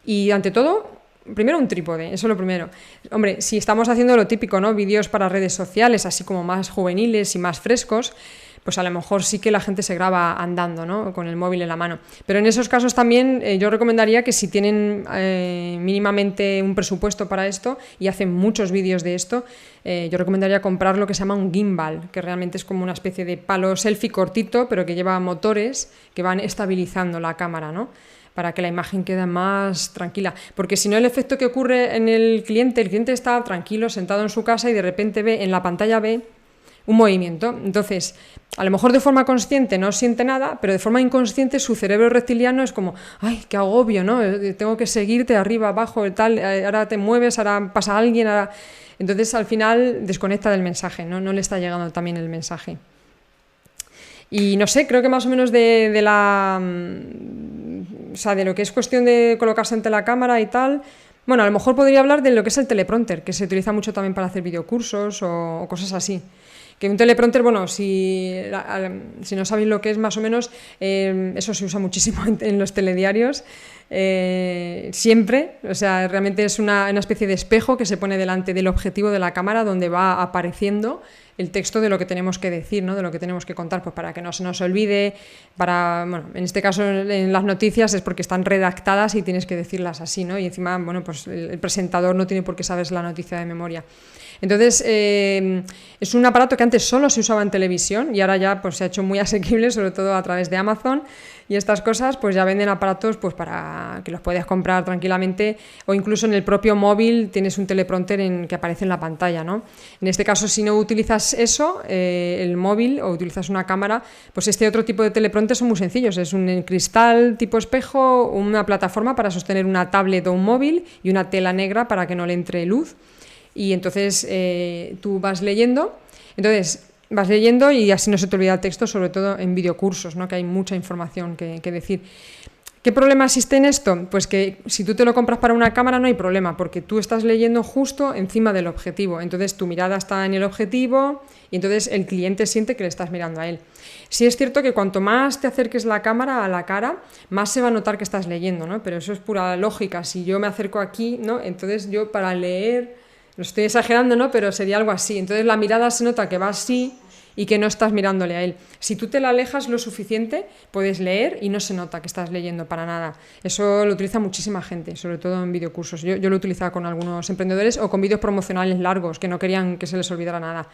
Y ante todo, primero un trípode, eso es lo primero. Hombre, si estamos haciendo lo típico, ¿no?, vídeos para redes sociales, así como más juveniles y más frescos, pues a lo mejor sí que la gente se graba andando, ¿no?, con el móvil en la mano. Pero en esos casos también yo recomendaría que si tienen mínimamente un presupuesto para esto y hacen muchos vídeos de esto, yo recomendaría comprar lo que se llama un gimbal, que realmente es como una especie de palo selfie cortito, pero que lleva motores que van estabilizando la cámara, ¿no?, para que la imagen quede más tranquila. Porque si no, el efecto que ocurre en el cliente está tranquilo, sentado en su casa, y de repente en la pantalla ve un movimiento. Entonces, a lo mejor de forma consciente no siente nada, pero de forma inconsciente su cerebro reptiliano es como, ay, qué agobio, ¿no? Tengo que seguirte arriba, abajo, tal, ahora te mueves, ahora pasa alguien, ahora... Entonces, al final, desconecta del mensaje, ¿no? No le está llegando también el mensaje. Y no sé, creo que más o menos de la o sea, de lo que es cuestión de colocarse ante la cámara y tal, bueno, a lo mejor podría hablar de lo que es el teleprompter, que se utiliza mucho también para hacer videocursos o cosas así. Que un teleprompter, bueno, si no sabéis lo que es más o menos, eso se usa muchísimo en los telediarios, siempre, o sea, realmente es una especie de espejo que se pone delante del objetivo de la cámara donde va apareciendo el texto de lo que tenemos que decir, ¿no? De lo que tenemos que contar, pues para que no se nos olvide, bueno, en este caso en las noticias es porque están redactadas y tienes que decirlas así, ¿no? Y encima, bueno, pues el presentador no tiene por qué saber la noticia de memoria. Entonces, es un aparato que antes solo se usaba en televisión y ahora ya pues, se ha hecho muy asequible, sobre todo a través de Amazon y estas cosas, pues ya venden aparatos pues, para que los puedas comprar tranquilamente o incluso en el propio móvil tienes un teleprompter que aparece en la pantalla, ¿no? En este caso, si no utilizas eso, el móvil o utilizas una cámara, pues este otro tipo de teleprompter son muy sencillos, es un cristal tipo espejo, una plataforma para sostener una tablet o un móvil y una tela negra para que no le entre luz. Y entonces tú vas leyendo y así no se te olvida el texto, sobre todo en videocursos, ¿no? Que hay mucha información que decir. ¿Qué problema existe en esto? Pues que si tú te lo compras para una cámara no hay problema, porque tú estás leyendo justo encima del objetivo, entonces tu mirada está en el objetivo y entonces el cliente siente que le estás mirando a él. Sí es cierto que cuanto más te acerques la cámara a la cara, más se va a notar que estás leyendo, ¿no? Pero eso es pura lógica. Si yo me acerco aquí, ¿no? Entonces yo para leer... Lo estoy exagerando, ¿no? Pero sería algo así. Entonces la mirada se nota que va así y que no estás mirándole a él. Si tú te la alejas lo suficiente, puedes leer y no se nota que estás leyendo para nada. Eso lo utiliza muchísima gente, sobre todo en videocursos. Yo lo he utilizado con algunos emprendedores o con vídeos promocionales largos que no querían que se les olvidara nada.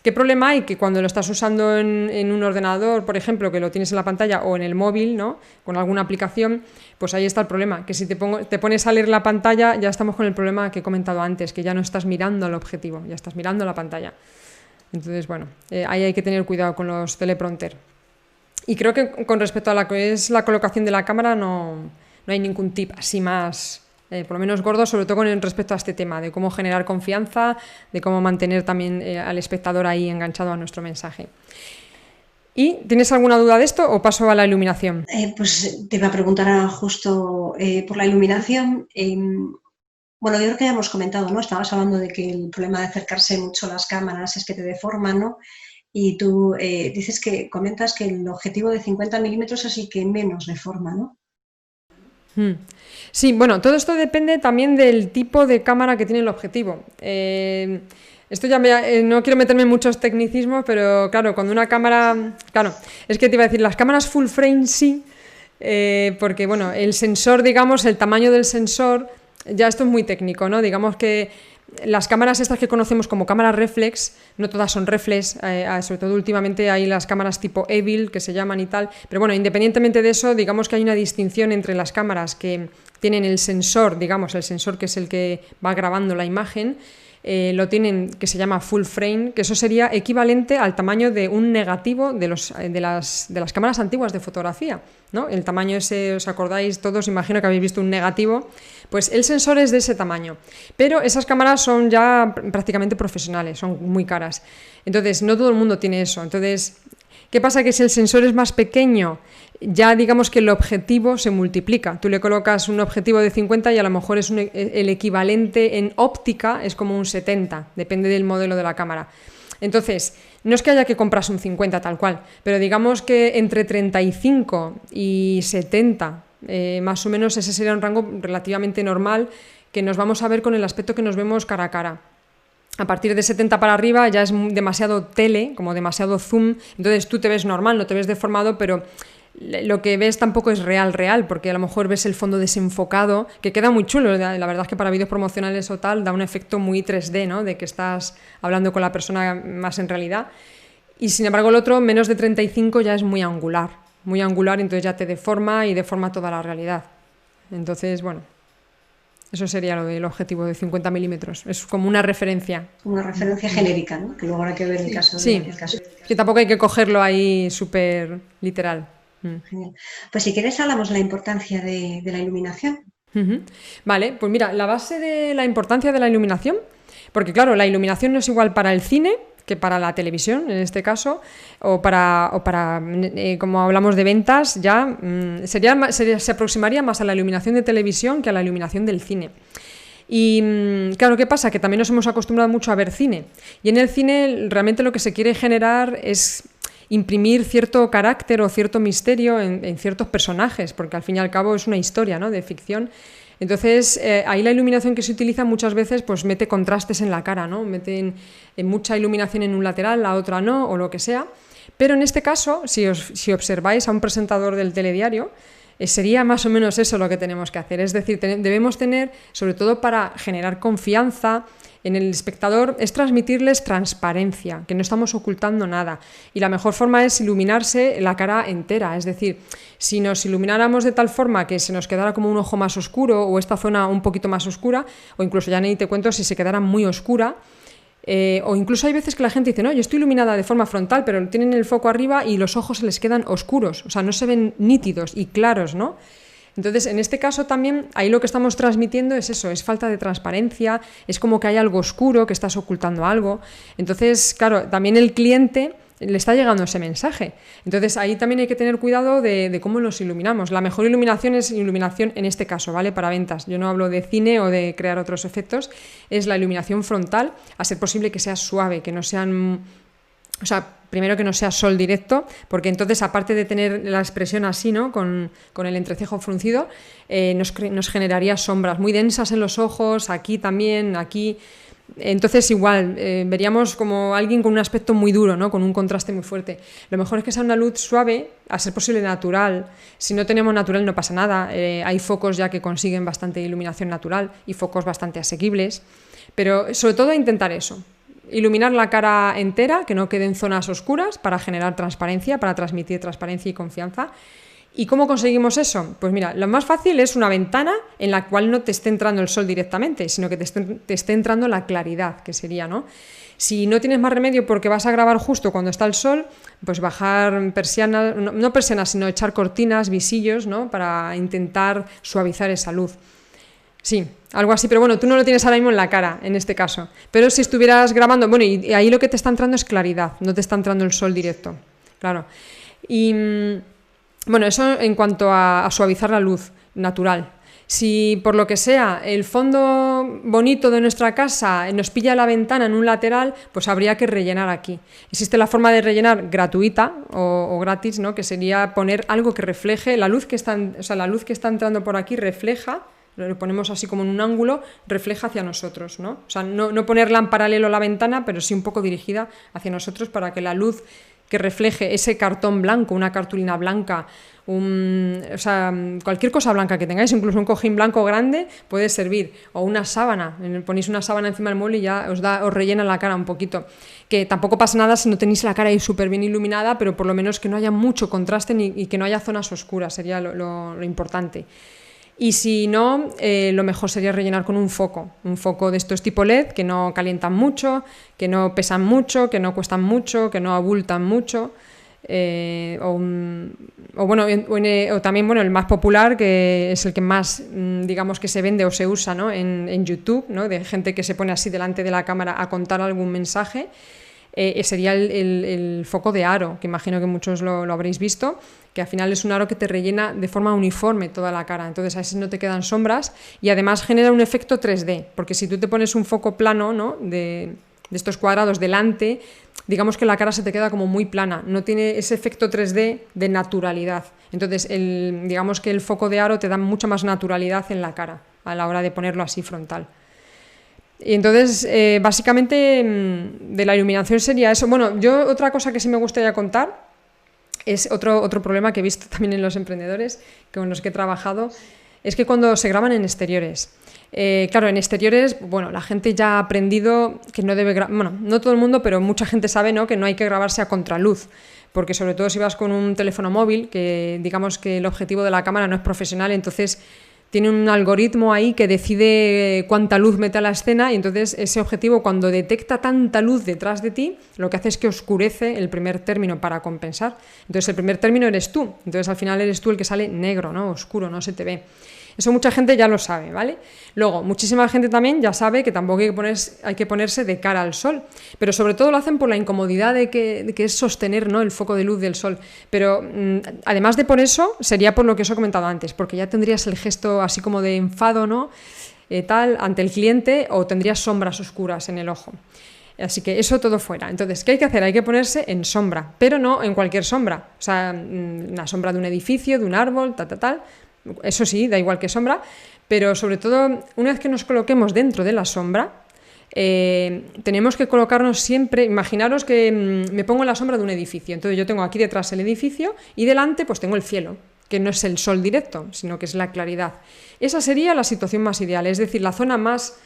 ¿Qué problema hay? Que cuando lo estás usando en un ordenador, por ejemplo, que lo tienes en la pantalla o en el móvil, ¿no? Con alguna aplicación, pues ahí está el problema, que si te pones a leer la pantalla ya estamos con el problema que he comentado antes, que ya no estás mirando al objetivo, ya estás mirando la pantalla. Entonces, bueno, ahí hay que tener cuidado con los teleprompter. Y creo que con respecto a la que es la colocación de la cámara no hay ningún tip así más... por lo menos gordo, sobre todo con respecto a este tema, de cómo generar confianza, de cómo mantener también al espectador ahí enganchado a nuestro mensaje. ¿Y tienes alguna duda de esto o paso a la iluminación? Pues te iba a preguntar justo por la iluminación. Bueno, yo creo que ya hemos comentado, ¿no? Estabas hablando de que el problema de acercarse mucho a las cámaras es que te deforman, ¿no? Y tú comentas que el objetivo de 50 milímetros es el que menos deforma, ¿no? Sí, bueno, todo esto depende también del tipo de cámara que tiene el objetivo. Esto ya no quiero meterme en muchos tecnicismos, pero claro, cuando una cámara... Claro, es que te iba a decir, las cámaras full frame sí, porque bueno, el sensor, digamos, el tamaño del sensor, ya esto es muy técnico, ¿no? Digamos que las cámaras estas que conocemos como cámaras reflex, no todas son reflex, sobre todo últimamente hay las cámaras tipo Evil que se llaman y tal, pero bueno, independientemente de eso, digamos que hay una distinción entre las cámaras que tienen el sensor, digamos, el sensor que es el que va grabando la imagen, lo tienen que se llama full frame, que eso sería equivalente al tamaño de un negativo de las cámaras antiguas de fotografía, ¿no? El tamaño ese, ¿os acordáis todos? Imagino que habéis visto un negativo. Pues el sensor es de ese tamaño, pero esas cámaras son ya prácticamente profesionales, son muy caras. Entonces, no todo el mundo tiene eso. Entonces, ¿qué pasa? Que si el sensor es más pequeño, ya digamos que el objetivo se multiplica. Tú le colocas un objetivo de 50 y a lo mejor es el equivalente en óptica es como un 70, depende del modelo de la cámara. Entonces, no es que haya que comprarse un 50 tal cual, pero digamos que entre 35 y 70, más o menos ese sería un rango relativamente normal que nos vamos a ver con el aspecto que nos vemos cara a cara. A partir de 70 para arriba ya es demasiado tele, como demasiado zoom, entonces tú te ves normal, no te ves deformado, pero lo que ves tampoco es real, porque a lo mejor ves el fondo desenfocado, que queda muy chulo, la verdad es que para vídeos promocionales o tal da un efecto muy 3D, ¿no? De que estás hablando con la persona más en realidad, y sin embargo el otro, menos de 35 ya es muy angular, entonces ya te deforma y deforma toda la realidad. Entonces, bueno, eso sería lo del objetivo de 50 milímetros. Es como una referencia. Una referencia genérica, ¿no? Que luego habrá que ver el caso. Sí, que tampoco hay que cogerlo ahí súper literal. Genial. Pues si quieres hablamos de la importancia de la iluminación. Vale, pues mira, la base de la importancia de la iluminación, porque claro, la iluminación no es igual para el cine que para la televisión, en este caso, o para como hablamos de ventas, ya se aproximaría más a la iluminación de televisión que a la iluminación del cine. Y claro, ¿qué pasa? Que también nos hemos acostumbrado mucho a ver cine. Y en el cine realmente lo que se quiere generar es imprimir cierto carácter o cierto misterio en ciertos personajes, porque al fin y al cabo es una historia, ¿no?, de ficción. Entonces, ahí la iluminación que se utiliza muchas veces pues mete contrastes en la cara, ¿no? Meten mucha iluminación en un lateral, la otra no, o lo que sea. Pero en este caso, si observáis a un presentador del telediario, sería más o menos eso lo que tenemos que hacer. Es decir, debemos tener, sobre todo para generar confianza en el espectador, es transmitirles transparencia, que no estamos ocultando nada. Y la mejor forma es iluminarse la cara entera. Es decir, si nos ilumináramos de tal forma que se nos quedara como un ojo más oscuro o esta zona un poquito más oscura, o incluso ya ni te cuento si se quedara muy oscura, o incluso hay veces que la gente dice, no, yo estoy iluminada de forma frontal, pero tienen el foco arriba y los ojos se les quedan oscuros, o sea, no se ven nítidos y claros, ¿no? Entonces, en este caso también, ahí lo que estamos transmitiendo es eso, es falta de transparencia, es como que hay algo oscuro, que estás ocultando algo. Entonces, claro, también el cliente le está llegando ese mensaje. Entonces, ahí también hay que tener cuidado de cómo nos iluminamos. La mejor iluminación es iluminación en este caso, ¿vale? Para ventas. Yo no hablo de cine o de crear otros efectos, es la iluminación frontal, a ser posible que sea suave, que no sean... O sea, primero que no sea sol directo, porque entonces, aparte de tener la expresión así, ¿no?, con el entrecejo fruncido, nos generaría sombras muy densas en los ojos, aquí también, aquí. Entonces, igual, veríamos como alguien con un aspecto muy duro, ¿no?, con un contraste muy fuerte. Lo mejor es que sea una luz suave, a ser posible natural. Si no tenemos natural no pasa nada. Hay focos ya que consiguen bastante iluminación natural y focos bastante asequibles. Pero sobre todo intentar eso. Iluminar la cara entera, que no queden zonas oscuras, para generar transparencia, para transmitir transparencia y confianza. ¿Y cómo conseguimos eso? Pues mira, lo más fácil es una ventana en la cual no te esté entrando el sol directamente, sino que te esté entrando la claridad, que sería, ¿no? Si no tienes más remedio porque vas a grabar justo cuando está el sol, pues bajar persianas, no persianas, sino echar cortinas, visillos, ¿no?, para intentar suavizar esa luz. Sí, algo así, pero bueno, tú no lo tienes ahora mismo en la cara, en este caso. Pero si estuvieras grabando, bueno, y ahí lo que te está entrando es claridad, no te está entrando el sol directo, claro. Y bueno, eso en cuanto a suavizar la luz natural. Si por lo que sea el fondo bonito de nuestra casa nos pilla la ventana en un lateral, pues habría que rellenar aquí. Existe la forma de rellenar gratuita o gratis, ¿no?, que sería poner algo que refleje la luz que está, o sea, la luz que está entrando por aquí refleja. Lo ponemos así como en un ángulo, refleja hacia nosotros, ¿no? O sea, no ponerla en paralelo a la ventana, pero sí un poco dirigida hacia nosotros para que la luz que refleje ese cartón blanco, una cartulina blanca, o sea, cualquier cosa blanca que tengáis, incluso un cojín blanco grande puede servir, o una sábana, ponéis una sábana encima del mueble y ya os rellena la cara un poquito. Que tampoco pasa nada si no tenéis la cara ahí súper bien iluminada, pero por lo menos que no haya mucho contraste y que no haya zonas oscuras, sería lo importante. Y si no, lo mejor sería rellenar con un foco de estos tipo LED, que no calientan mucho, que no pesan mucho, que no cuestan mucho, que no abultan mucho, o también, bueno, el más popular, que es el que más, digamos, que se vende o se usa, ¿no?, en YouTube, ¿no?, de gente que se pone así delante de la cámara a contar algún mensaje. Sería el foco de aro, que imagino que muchos lo habréis visto, que al final es un aro que te rellena de forma uniforme toda la cara, entonces a veces no te quedan sombras y además genera un efecto 3D, porque si tú te pones un foco plano, ¿no?, de estos cuadrados delante, digamos que la cara se te queda como muy plana, no tiene ese efecto 3D de naturalidad. Entonces, digamos que el foco de aro te da mucha más naturalidad en la cara a la hora de ponerlo así frontal. Y entonces, básicamente, de la iluminación sería eso. Bueno, yo otra cosa que sí me gustaría contar es otro problema que he visto también en los emprendedores con los que he trabajado, es que cuando se graban en exteriores, claro, en exteriores, bueno, la gente ya ha aprendido que no debe grabar, bueno, no todo el mundo, pero mucha gente sabe, ¿no?, que no hay que grabarse a contraluz, porque sobre todo si vas con un teléfono móvil, que digamos que el objetivo de la cámara no es profesional, entonces tiene un algoritmo ahí que decide cuánta luz mete a la escena y entonces ese objetivo, cuando detecta tanta luz detrás de ti, lo que hace es que oscurece el primer término para compensar. Entonces el primer término eres tú, entonces al final eres tú el que sale negro, ¿no?, oscuro, no se te ve. Eso mucha gente ya lo sabe, ¿vale? Luego, muchísima gente también ya sabe que tampoco hay que ponerse de cara al sol, pero sobre todo lo hacen por la incomodidad de que es sostener, ¿no?, el foco de luz del sol. Pero además de por eso, sería por lo que os he comentado antes, porque ya tendrías el gesto así como de enfado, ¿no?, tal, ante el cliente, o tendrías sombras oscuras en el ojo. Así que eso todo fuera. Entonces, ¿qué hay que hacer? Hay que ponerse en sombra, pero no en cualquier sombra. O sea, una sombra de un edificio, de un árbol, tal. Eso sí, da igual que sombra, pero sobre todo, una vez que nos coloquemos dentro de la sombra, tenemos que colocarnos siempre, imaginaros que me pongo en la sombra de un edificio, entonces yo tengo aquí detrás el edificio y delante pues tengo el cielo, que no es el sol directo, sino que es la claridad. Esa sería la situación más ideal, es decir, la zona más...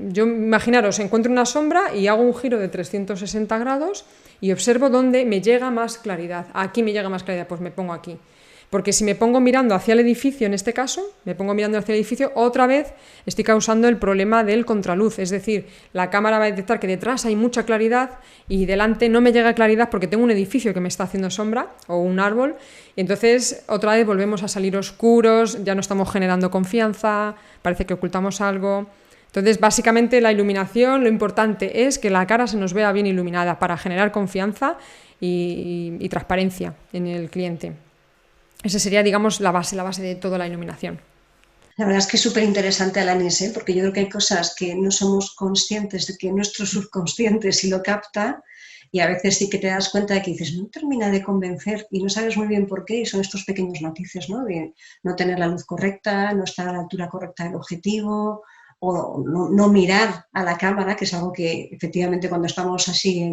Yo, imaginaros, encuentro una sombra y hago un giro de 360 grados y observo dónde me llega más claridad. Aquí me llega más claridad, pues me pongo aquí. Porque si me pongo mirando hacia el edificio, en este caso, me pongo mirando hacia el edificio, otra vez estoy causando el problema del contraluz. Es decir, la cámara va a detectar que detrás hay mucha claridad y delante no me llega claridad porque tengo un edificio que me está haciendo sombra o un árbol. Y entonces, otra vez volvemos a salir oscuros, ya no estamos generando confianza, parece que ocultamos algo. Entonces, básicamente, la iluminación, lo importante es que la cara se nos vea bien iluminada para generar confianza y transparencia en el cliente. Esa sería, digamos, la base de toda la iluminación. La verdad es que es súper interesante, Alanis, porque yo creo que hay cosas que no somos conscientes de que nuestro subconsciente sí lo capta y a veces sí que te das cuenta de que dices, no termina de convencer y no sabes muy bien por qué, y son estos pequeños matices, ¿no? De no tener la luz correcta, no estar a la altura correcta del objetivo o no mirar a la cámara, que es algo que efectivamente cuando estamos así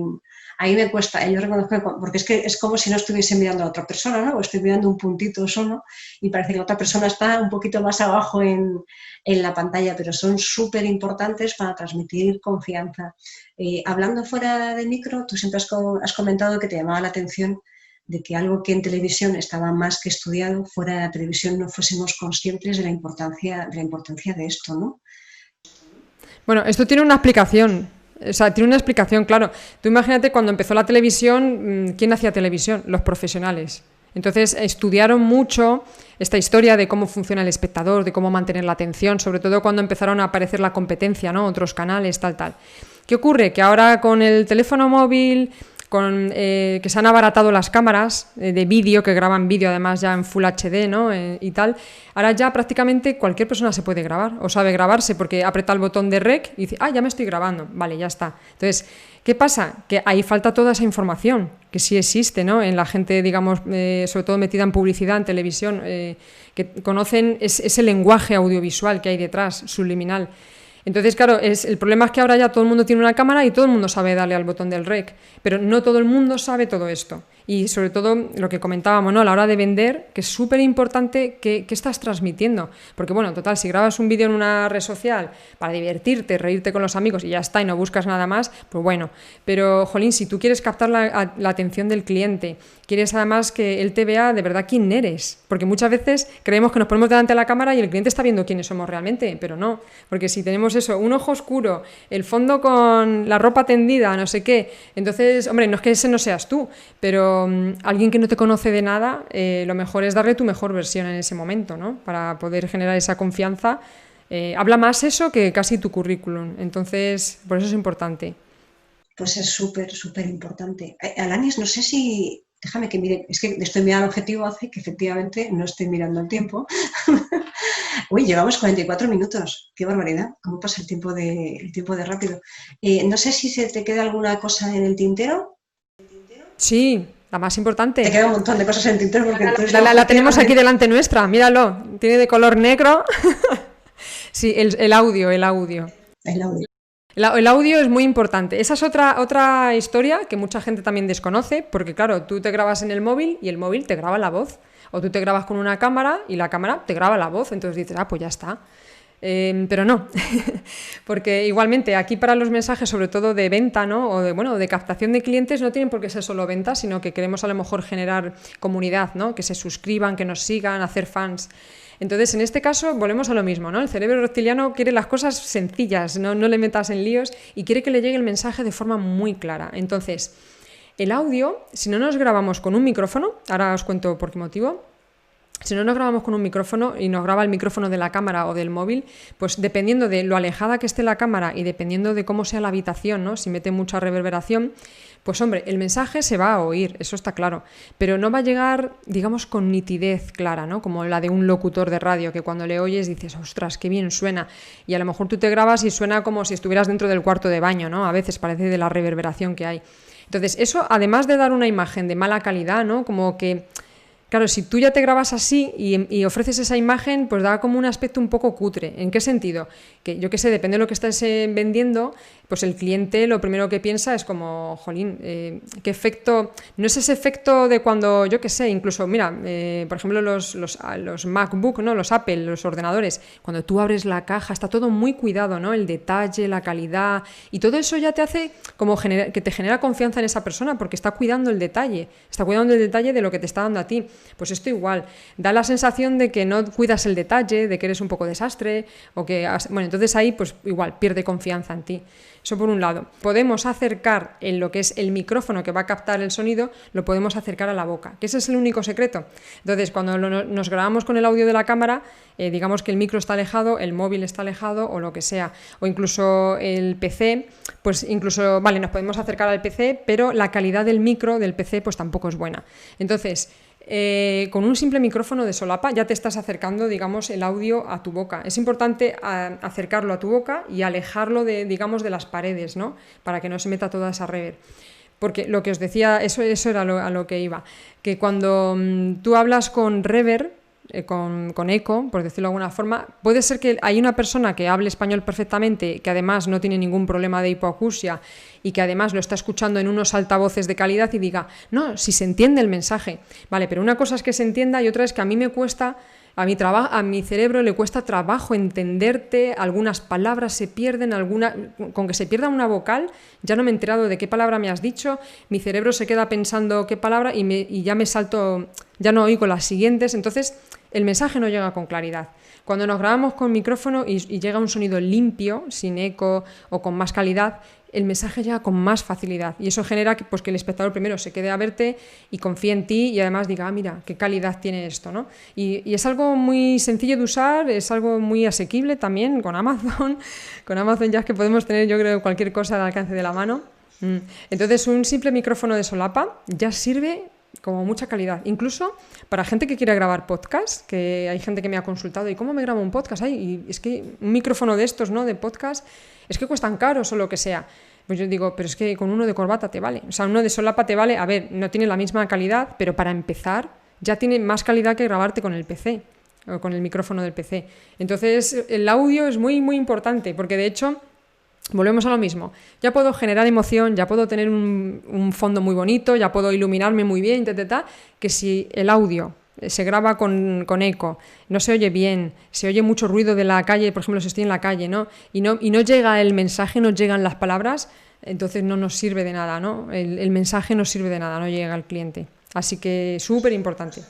ahí me cuesta, yo reconozco, porque es que es como si no estuviese mirando a otra persona, ¿no? O estoy mirando un puntito solo y parece que la otra persona está un poquito más abajo en la pantalla, pero son súper importantes para transmitir confianza. Hablando fuera de micro, tú siempre has comentado que te llamaba la atención de que algo que en televisión estaba más que estudiado, fuera de la televisión no fuésemos conscientes de la importancia de esto, ¿no? Bueno, esto tiene una explicación. O sea, tiene una explicación, claro. Tú imagínate cuando empezó la televisión, ¿quién hacía televisión? Los profesionales. Entonces estudiaron mucho esta historia de cómo funciona el espectador, de cómo mantener la atención, sobre todo cuando empezaron a aparecer la competencia, ¿no? Otros canales, tal. ¿Qué ocurre? Que ahora con el teléfono móvil, que se han abaratado las cámaras de vídeo, que graban vídeo además ya en Full HD, ¿no? Y tal, ahora ya prácticamente cualquier persona se puede grabar o sabe grabarse porque aprieta el botón de rec y dice, ya me estoy grabando, vale, ya está. Entonces, ¿qué pasa? Que ahí falta toda esa información que sí existe, ¿no? En la gente, digamos, sobre todo metida en publicidad, en televisión, que conocen ese lenguaje audiovisual que hay detrás, subliminal. Entonces, claro, el problema es que ahora ya todo el mundo tiene una cámara y todo el mundo sabe darle al botón del rec, pero no todo el mundo sabe todo esto. Y sobre todo lo que comentábamos, ¿no? A la hora de vender, que es súper importante qué estás transmitiendo. Porque, bueno, total, si grabas un vídeo en una red social para divertirte, reírte con los amigos y ya está, y no buscas nada más, pues bueno. Pero, jolín, si tú quieres captar la atención del cliente, quieres además que él te vea de verdad quién eres. Porque muchas veces creemos que nos ponemos delante de la cámara y el cliente está viendo quiénes somos realmente, pero no. Porque si tenemos eso, un ojo oscuro, el fondo con la ropa tendida, no sé qué, entonces, hombre, no es que ese no seas tú, pero alguien que no te conoce de nada, lo mejor es darle tu mejor versión en ese momento, ¿no? Para poder generar esa confianza. Habla más eso que casi tu currículum, entonces, por eso es importante. Pues es súper, súper importante. Alanis, no sé si... Déjame que mire, es que estoy mirando el objetivo, hace que efectivamente no estoy mirando el tiempo. Uy, llevamos 44 minutos, qué barbaridad, cómo pasa el tiempo de rápido. No sé si se te queda alguna cosa en el tintero. Sí, la más importante. Te queda un montón de cosas en el tintero porque la tenemos aquí delante nuestra, míralo, tiene de color negro. Sí, el audio. El audio. El audio es muy importante. Esa es otra historia que mucha gente también desconoce, porque claro, tú te grabas en el móvil y el móvil te graba la voz. O tú te grabas con una cámara y la cámara te graba la voz, entonces dices, pues ya está. Pero no, porque igualmente aquí para los mensajes, sobre todo de venta, ¿no? O de captación de clientes, no tienen por qué ser solo venta, sino que queremos a lo mejor generar comunidad, ¿no? Que se suscriban, que nos sigan, hacer fans. Entonces, en este caso, volvemos a lo mismo, ¿no? El cerebro reptiliano quiere las cosas sencillas, no le metas en líos y quiere que le llegue el mensaje de forma muy clara. Entonces, el audio, si no nos grabamos con un micrófono, ahora os cuento por qué motivo, Si no nos grabamos con un micrófono y nos graba el micrófono de la cámara o del móvil, pues dependiendo de lo alejada que esté la cámara y dependiendo de cómo sea la habitación, ¿no? Si mete mucha reverberación, pues hombre, el mensaje se va a oír, eso está claro, pero no va a llegar, digamos, con nitidez clara, ¿no? Como la de un locutor de radio, que cuando le oyes dices, ostras, qué bien suena, y a lo mejor tú te grabas y suena como si estuvieras dentro del cuarto de baño, ¿no? A veces parece de la reverberación que hay. Entonces, eso, además de dar una imagen de mala calidad, ¿no? Como que... Claro, si tú ya te grabas así y ofreces esa imagen, pues da como un aspecto un poco cutre. ¿En qué sentido? Que yo qué sé, depende de lo que estés vendiendo, pues el cliente lo primero que piensa es como, jolín, ¿qué efecto? No es ese efecto de cuando, yo qué sé, incluso, mira, por ejemplo, los MacBook, ¿no? Los Apple, los ordenadores, cuando tú abres la caja está todo muy cuidado, ¿no? El detalle, la calidad, y todo eso ya te hace como que te genera confianza en esa persona porque está cuidando el detalle de lo que te está dando a ti. Pues esto igual, da la sensación de que no cuidas el detalle, de que eres un poco desastre, o que, bueno, entonces ahí pues igual pierde confianza en ti. Eso por un lado. Podemos acercar en lo que es el micrófono que va a captar el sonido, lo podemos acercar a la boca, que ese es el único secreto. Entonces, cuando nos grabamos con el audio de la cámara, digamos que el micro está alejado, el móvil está alejado o lo que sea, o incluso el PC, pues incluso, vale, nos podemos acercar al PC, pero la calidad del micro del PC pues tampoco es buena. Entonces, con un simple micrófono de solapa ya te estás acercando, digamos, el audio a tu boca. Es importante acercarlo a tu boca y alejarlo de, digamos, de las paredes, ¿no? Para que no se meta toda esa reverb. Porque lo que os decía, eso era a lo que iba, que cuando tú hablas con reverb, con eco, por decirlo de alguna forma, puede ser que hay una persona que hable español perfectamente, que además no tiene ningún problema de hipoacusia y que además lo está escuchando en unos altavoces de calidad y diga, no, si se entiende el mensaje, vale, pero una cosa es que se entienda y otra es que a mí me cuesta, a mi cerebro le cuesta trabajo entenderte, algunas palabras se pierden, con que se pierda una vocal, ya no me he enterado de qué palabra me has dicho, mi cerebro se queda pensando qué palabra y ya me salto, ya no oigo las siguientes, entonces el mensaje no llega con claridad. Cuando nos grabamos con micrófono y llega un sonido limpio, sin eco o con más calidad, el mensaje llega con más facilidad y eso genera que, pues, que el espectador primero se quede a verte y confíe en ti y además diga, mira, qué calidad tiene esto, ¿no? Y es algo muy sencillo de usar, es algo muy asequible también con Amazon. Con Amazon ya es que podemos tener, yo creo, cualquier cosa al alcance de la mano. Entonces, un simple micrófono de solapa ya sirve como mucha calidad. Incluso para gente que quiere grabar podcast, que hay gente que me ha consultado, ¿y cómo me grabo un podcast? Ay, y es que un micrófono de estos, ¿no? De podcast, es que cuestan caros o lo que sea. Pues yo digo, pero es que con uno de corbata te vale. O sea, uno de solapa te vale, a ver, no tiene la misma calidad, pero para empezar ya tiene más calidad que grabarte con el PC o con el micrófono del PC. Entonces, el audio es muy, muy importante, porque de hecho... Volvemos a lo mismo, ya puedo generar emoción, ya puedo tener un fondo muy bonito, ya puedo iluminarme muy bien, que si el audio se graba con eco, no se oye bien, se oye mucho ruido de la calle, por ejemplo, si estoy en la calle, ¿no? Y no llega el mensaje, no llegan las palabras, entonces no nos sirve de nada, ¿no? El mensaje no sirve de nada, no llega al cliente. Así que súper importante.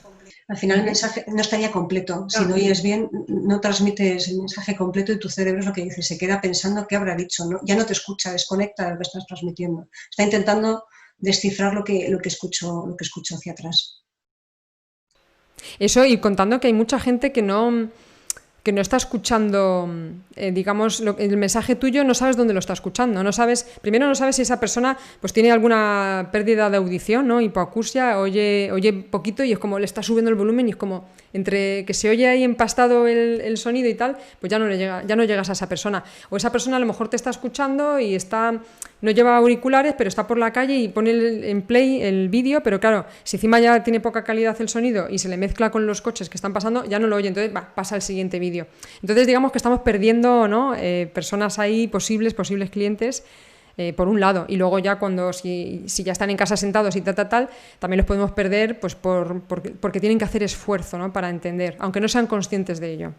Al final el mensaje no estaría completo. Si no oyes bien, no transmites el mensaje completo y tu cerebro es lo que dice, se queda pensando qué habrá dicho, ¿no? Ya no te escucha, desconecta de lo que estás transmitiendo. Está intentando descifrar lo que escucho hacia atrás. Eso, y contando que hay mucha gente que no está escuchando, digamos, el mensaje tuyo, no sabes dónde lo está escuchando, primero no sabes si esa persona pues tiene alguna pérdida de audición, ¿no? Hipoacusia, oye poquito y es como le está subiendo el volumen y es como entre que se oye ahí empastado el sonido y tal, pues ya no llegas a esa persona. O esa persona a lo mejor te está escuchando y no lleva auriculares, pero está por la calle y pone en play el vídeo, pero claro, si encima ya tiene poca calidad el sonido y se le mezcla con los coches que están pasando, ya no lo oye, entonces pasa al siguiente vídeo. Entonces digamos que estamos perdiendo, ¿no? Personas ahí, posibles clientes, por un lado, y luego ya si ya están en casa sentados y tal, también los podemos perder pues porque tienen que hacer esfuerzo, ¿no? Para entender, aunque no sean conscientes de ello.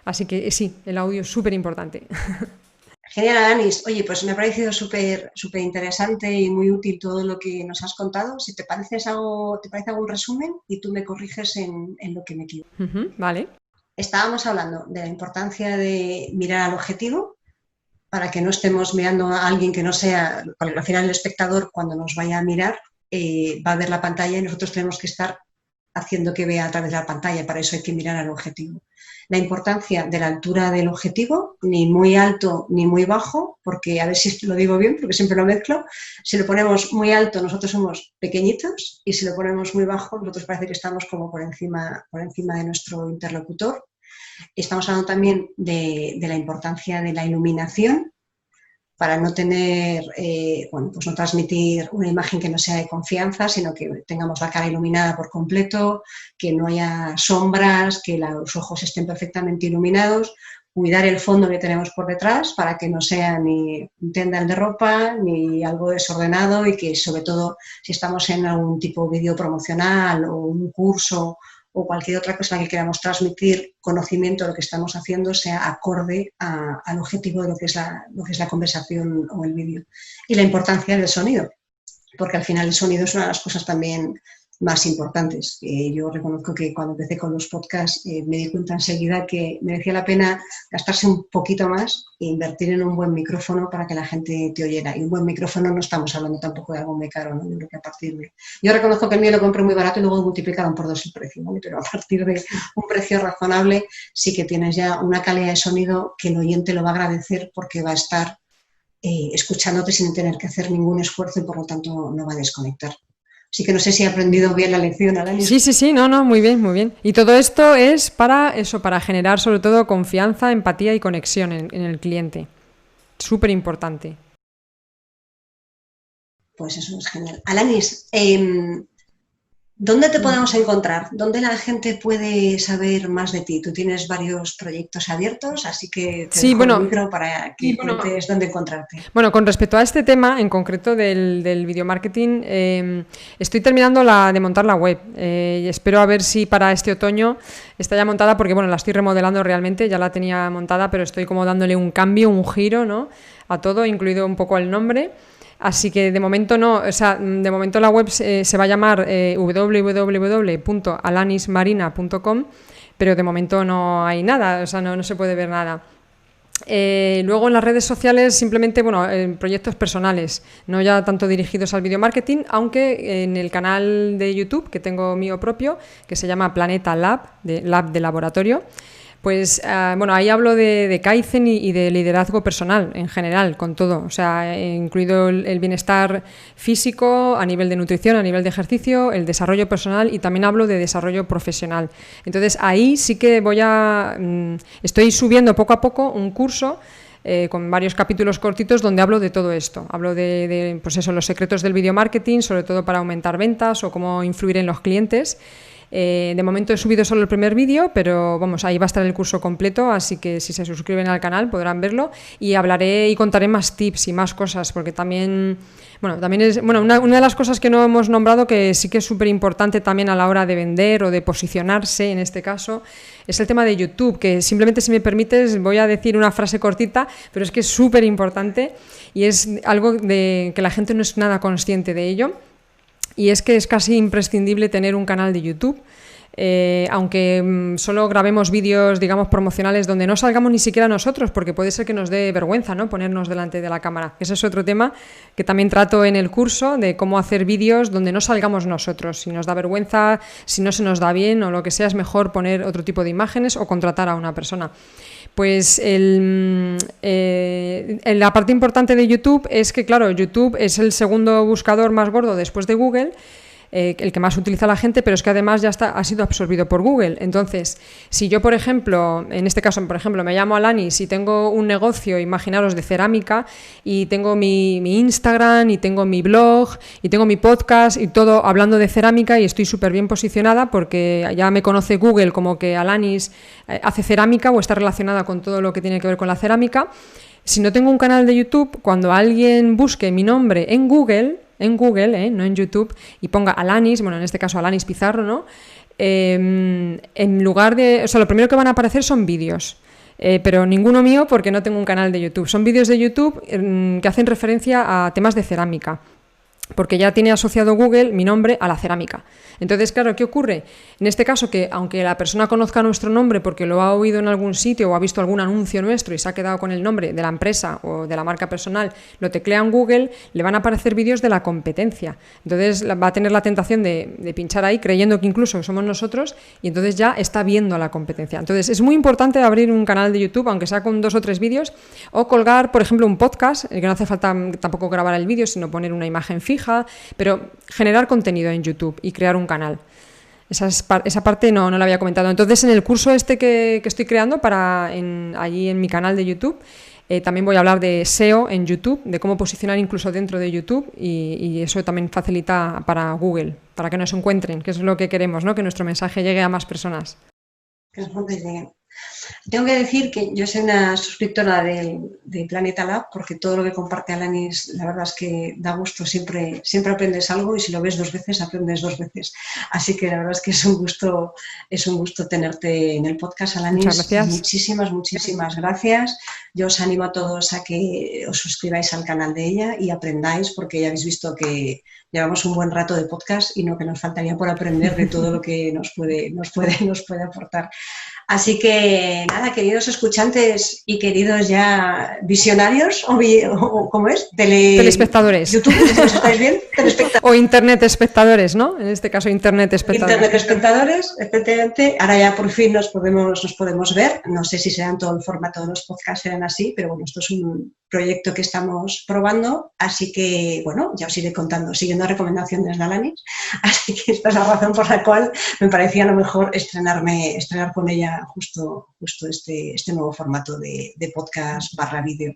Así que sí, el audio es súper importante. Genial, Alanis. Oye, pues me ha parecido súper interesante y muy útil todo lo que nos has contado. Si te parece algún resumen y tú me corriges en lo que me equivoco. Vale. Estábamos hablando de la importancia de mirar al objetivo para que no estemos mirando a alguien que no sea, al final el espectador cuando nos vaya a mirar va a ver la pantalla y nosotros tenemos que estar haciendo que vea a través de la pantalla, para eso hay que mirar al objetivo. La importancia de la altura del objetivo, ni muy alto ni muy bajo, porque a ver si lo digo bien, porque siempre lo mezclo. Si lo ponemos muy alto, nosotros somos pequeñitos, y si lo ponemos muy bajo, nosotros parece que estamos como por encima de nuestro interlocutor. Estamos hablando también de la importancia de la iluminación, para no tener, pues no transmitir una imagen que no sea de confianza, sino que tengamos la cara iluminada por completo, que no haya sombras, que los ojos estén perfectamente iluminados, cuidar el fondo que tenemos por detrás para que no sea ni un tendal de ropa ni algo desordenado, y que sobre todo si estamos en algún tipo de vídeo promocional o un curso o cualquier otra cosa que queramos transmitir conocimiento de lo que estamos haciendo, sea acorde al objetivo de lo que es la conversación o el vídeo. Y la importancia del sonido, porque al final el sonido es una de las cosas también más importantes. Yo reconozco que cuando empecé con los podcasts me di cuenta enseguida que merecía la pena gastarse un poquito más e invertir en un buen micrófono para que la gente te oyera. Y un buen micrófono, no estamos hablando tampoco de algo muy caro, ¿no? Yo creo que a partir de... Yo reconozco que el mío lo compré muy barato y luego multiplicaron por 2 el precio, ¿vale? Pero a partir de un precio razonable sí que tienes ya una calidad de sonido que el oyente lo va a agradecer, porque va a estar escuchándote sin tener que hacer ningún esfuerzo, y por lo tanto no va a desconectar. Así que no sé si he aprendido bien la lección, Alanis. Sí, no, muy bien, muy bien. Y todo esto es para eso, para generar sobre todo confianza, empatía y conexión en el cliente. Súper importante. Pues eso es genial. Alanis, ¿dónde te podemos encontrar? ¿Dónde la gente puede saber más de ti? Tú tienes varios proyectos abiertos, así que te dejo el micro para que cuentes dónde encontrarte. Bueno, con respecto a este tema en concreto del video marketing, estoy terminando de montar la web. Y espero a ver si para este otoño está ya montada, porque bueno, la estoy remodelando realmente, ya la tenía montada, pero estoy como dándole un cambio, un giro, ¿no?, a todo, incluido un poco el nombre. Así que de momento no, o sea, de momento la web se va a llamar www.alanismarina.com, pero de momento no hay nada, o sea, no se puede ver nada. Luego en las redes sociales simplemente, bueno, en proyectos personales, no ya tanto dirigidos al video marketing, aunque en el canal de YouTube que tengo mío propio, que se llama Planeta Lab, Lab de laboratorio, pues bueno, ahí hablo de Kaizen y de liderazgo personal en general, con todo, o sea, incluido el bienestar físico, a nivel de nutrición, a nivel de ejercicio, el desarrollo personal, y también hablo de desarrollo profesional. Entonces ahí sí que estoy subiendo poco a poco un curso con varios capítulos cortitos donde hablo de todo esto. Hablo de pues eso, los secretos del video marketing, sobre todo para aumentar ventas o cómo influir en los clientes. De momento he subido solo el primer vídeo, pero vamos, ahí va a estar el curso completo, así que si se suscriben al canal podrán verlo, y hablaré y contaré más tips y más cosas, porque también es una de las cosas que no hemos nombrado, que sí que es súper importante también a la hora de vender o de posicionarse, en este caso, es el tema de YouTube, que simplemente, si me permites, voy a decir una frase cortita, pero es que es súper importante y es algo que la gente no es nada consciente de ello. Y es que es casi imprescindible tener un canal de YouTube, aunque solo grabemos vídeos, digamos, promocionales donde no salgamos ni siquiera nosotros, porque puede ser que nos dé vergüenza, ¿no?, ponernos delante de la cámara. Ese es otro tema que también trato en el curso, de cómo hacer vídeos donde no salgamos nosotros. Si nos da vergüenza, si no se nos da bien o lo que sea, es mejor poner otro tipo de imágenes o contratar a una persona. Pues la parte importante de YouTube es que, claro, YouTube es el segundo buscador más gordo después de Google, el que más utiliza la gente, pero es que además ya ha sido absorbido por Google. Entonces, si yo, por ejemplo, en este caso, me llamo Alanis y tengo un negocio, imaginaros, de cerámica, y tengo mi Instagram, y tengo mi blog, y tengo mi podcast, y todo hablando de cerámica, y estoy súper bien posicionada porque ya me conoce Google como que Alanis hace cerámica o está relacionada con todo lo que tiene que ver con la cerámica. Si no tengo un canal de YouTube, cuando alguien busque mi nombre en Google, no en YouTube, y ponga Alanis, bueno, en este caso Alanis Pizarro, ¿no?, en lugar de... O sea, lo primero que van a aparecer son vídeos, pero ninguno mío, porque no tengo un canal de YouTube. Son vídeos de YouTube que hacen referencia a temas de cerámica. porque ya tiene asociado Google mi nombre a la cerámica. Entonces, claro, ¿qué ocurre? En este caso, que aunque la persona conozca nuestro nombre porque lo ha oído en algún sitio o ha visto algún anuncio nuestro y se ha quedado con el nombre de la empresa o de la marca personal, lo teclea en Google, le van a aparecer vídeos de la competencia. Entonces va a tener la tentación de pinchar ahí creyendo que incluso somos nosotros y entonces ya está viendo a la competencia. Entonces es muy importante abrir un canal de YouTube, aunque sea con 2 o 3 vídeos, o colgar, por ejemplo, un podcast, que no hace falta tampoco grabar el vídeo, sino poner una imagen fija, pero generar contenido en YouTube y crear un canal. Esa parte no la había comentado. Entonces, en el curso que estoy creando allí en mi canal de YouTube, también voy a hablar de SEO en YouTube, de cómo posicionar incluso dentro de YouTube y eso también facilita para Google, para que nos encuentren, que es lo que queremos, ¿no? Que nuestro mensaje llegue a más personas. Tengo que decir que yo soy una suscriptora de Planeta Lab porque todo lo que comparte Alanis, la verdad es que da gusto, siempre aprendes algo y si lo ves 2 veces, aprendes 2 veces. Así que la verdad es que es un gusto tenerte en el podcast, Alanis. Muchas gracias. Muchísimas gracias. Yo os animo a todos a que os suscribáis al canal de ella y aprendáis porque ya habéis visto que llevamos un buen rato de podcast y no que nos faltaría por aprender de todo lo que nos puede aportar. Así que nada, queridos escuchantes y queridos ya visionarios, o ¿cómo es? Telespectadores. YouTube, ¿estáis bien? O Internet espectadores, ¿no? En este caso, Internet espectadores. Internet espectadores, efectivamente. Ahora ya por fin nos podemos ver. No sé si serán todo el formato de los podcasts, serán así, pero bueno, esto es un proyecto que estamos probando, así que, bueno, ya os iré contando, siguiendo recomendaciones de Alanis. Así que esta es la razón por la cual me parecía a lo mejor estrenar con ella justo este nuevo formato de podcast / vídeo.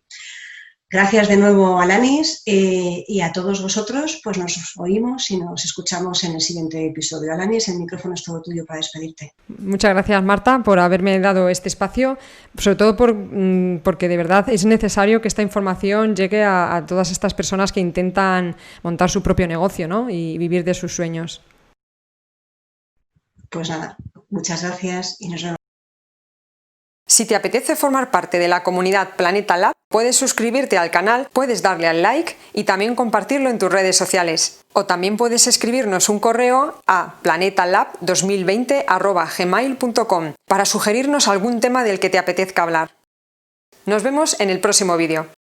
Gracias de nuevo, Alanis, y a todos vosotros, pues nos oímos y nos escuchamos en el siguiente episodio. Alanis, el micrófono es todo tuyo para despedirte. Muchas gracias, Marta, por haberme dado este espacio, sobre todo porque de verdad es necesario que esta información llegue a todas estas personas que intentan montar su propio negocio, ¿no? Y vivir de sus sueños. Pues nada, muchas gracias y nos vemos. Si te apetece formar parte de la comunidad Planeta Lab, puedes suscribirte al canal, puedes darle al like y también compartirlo en tus redes sociales. O también puedes escribirnos un correo a planetalab2020@gmail.com para sugerirnos algún tema del que te apetezca hablar. Nos vemos en el próximo vídeo.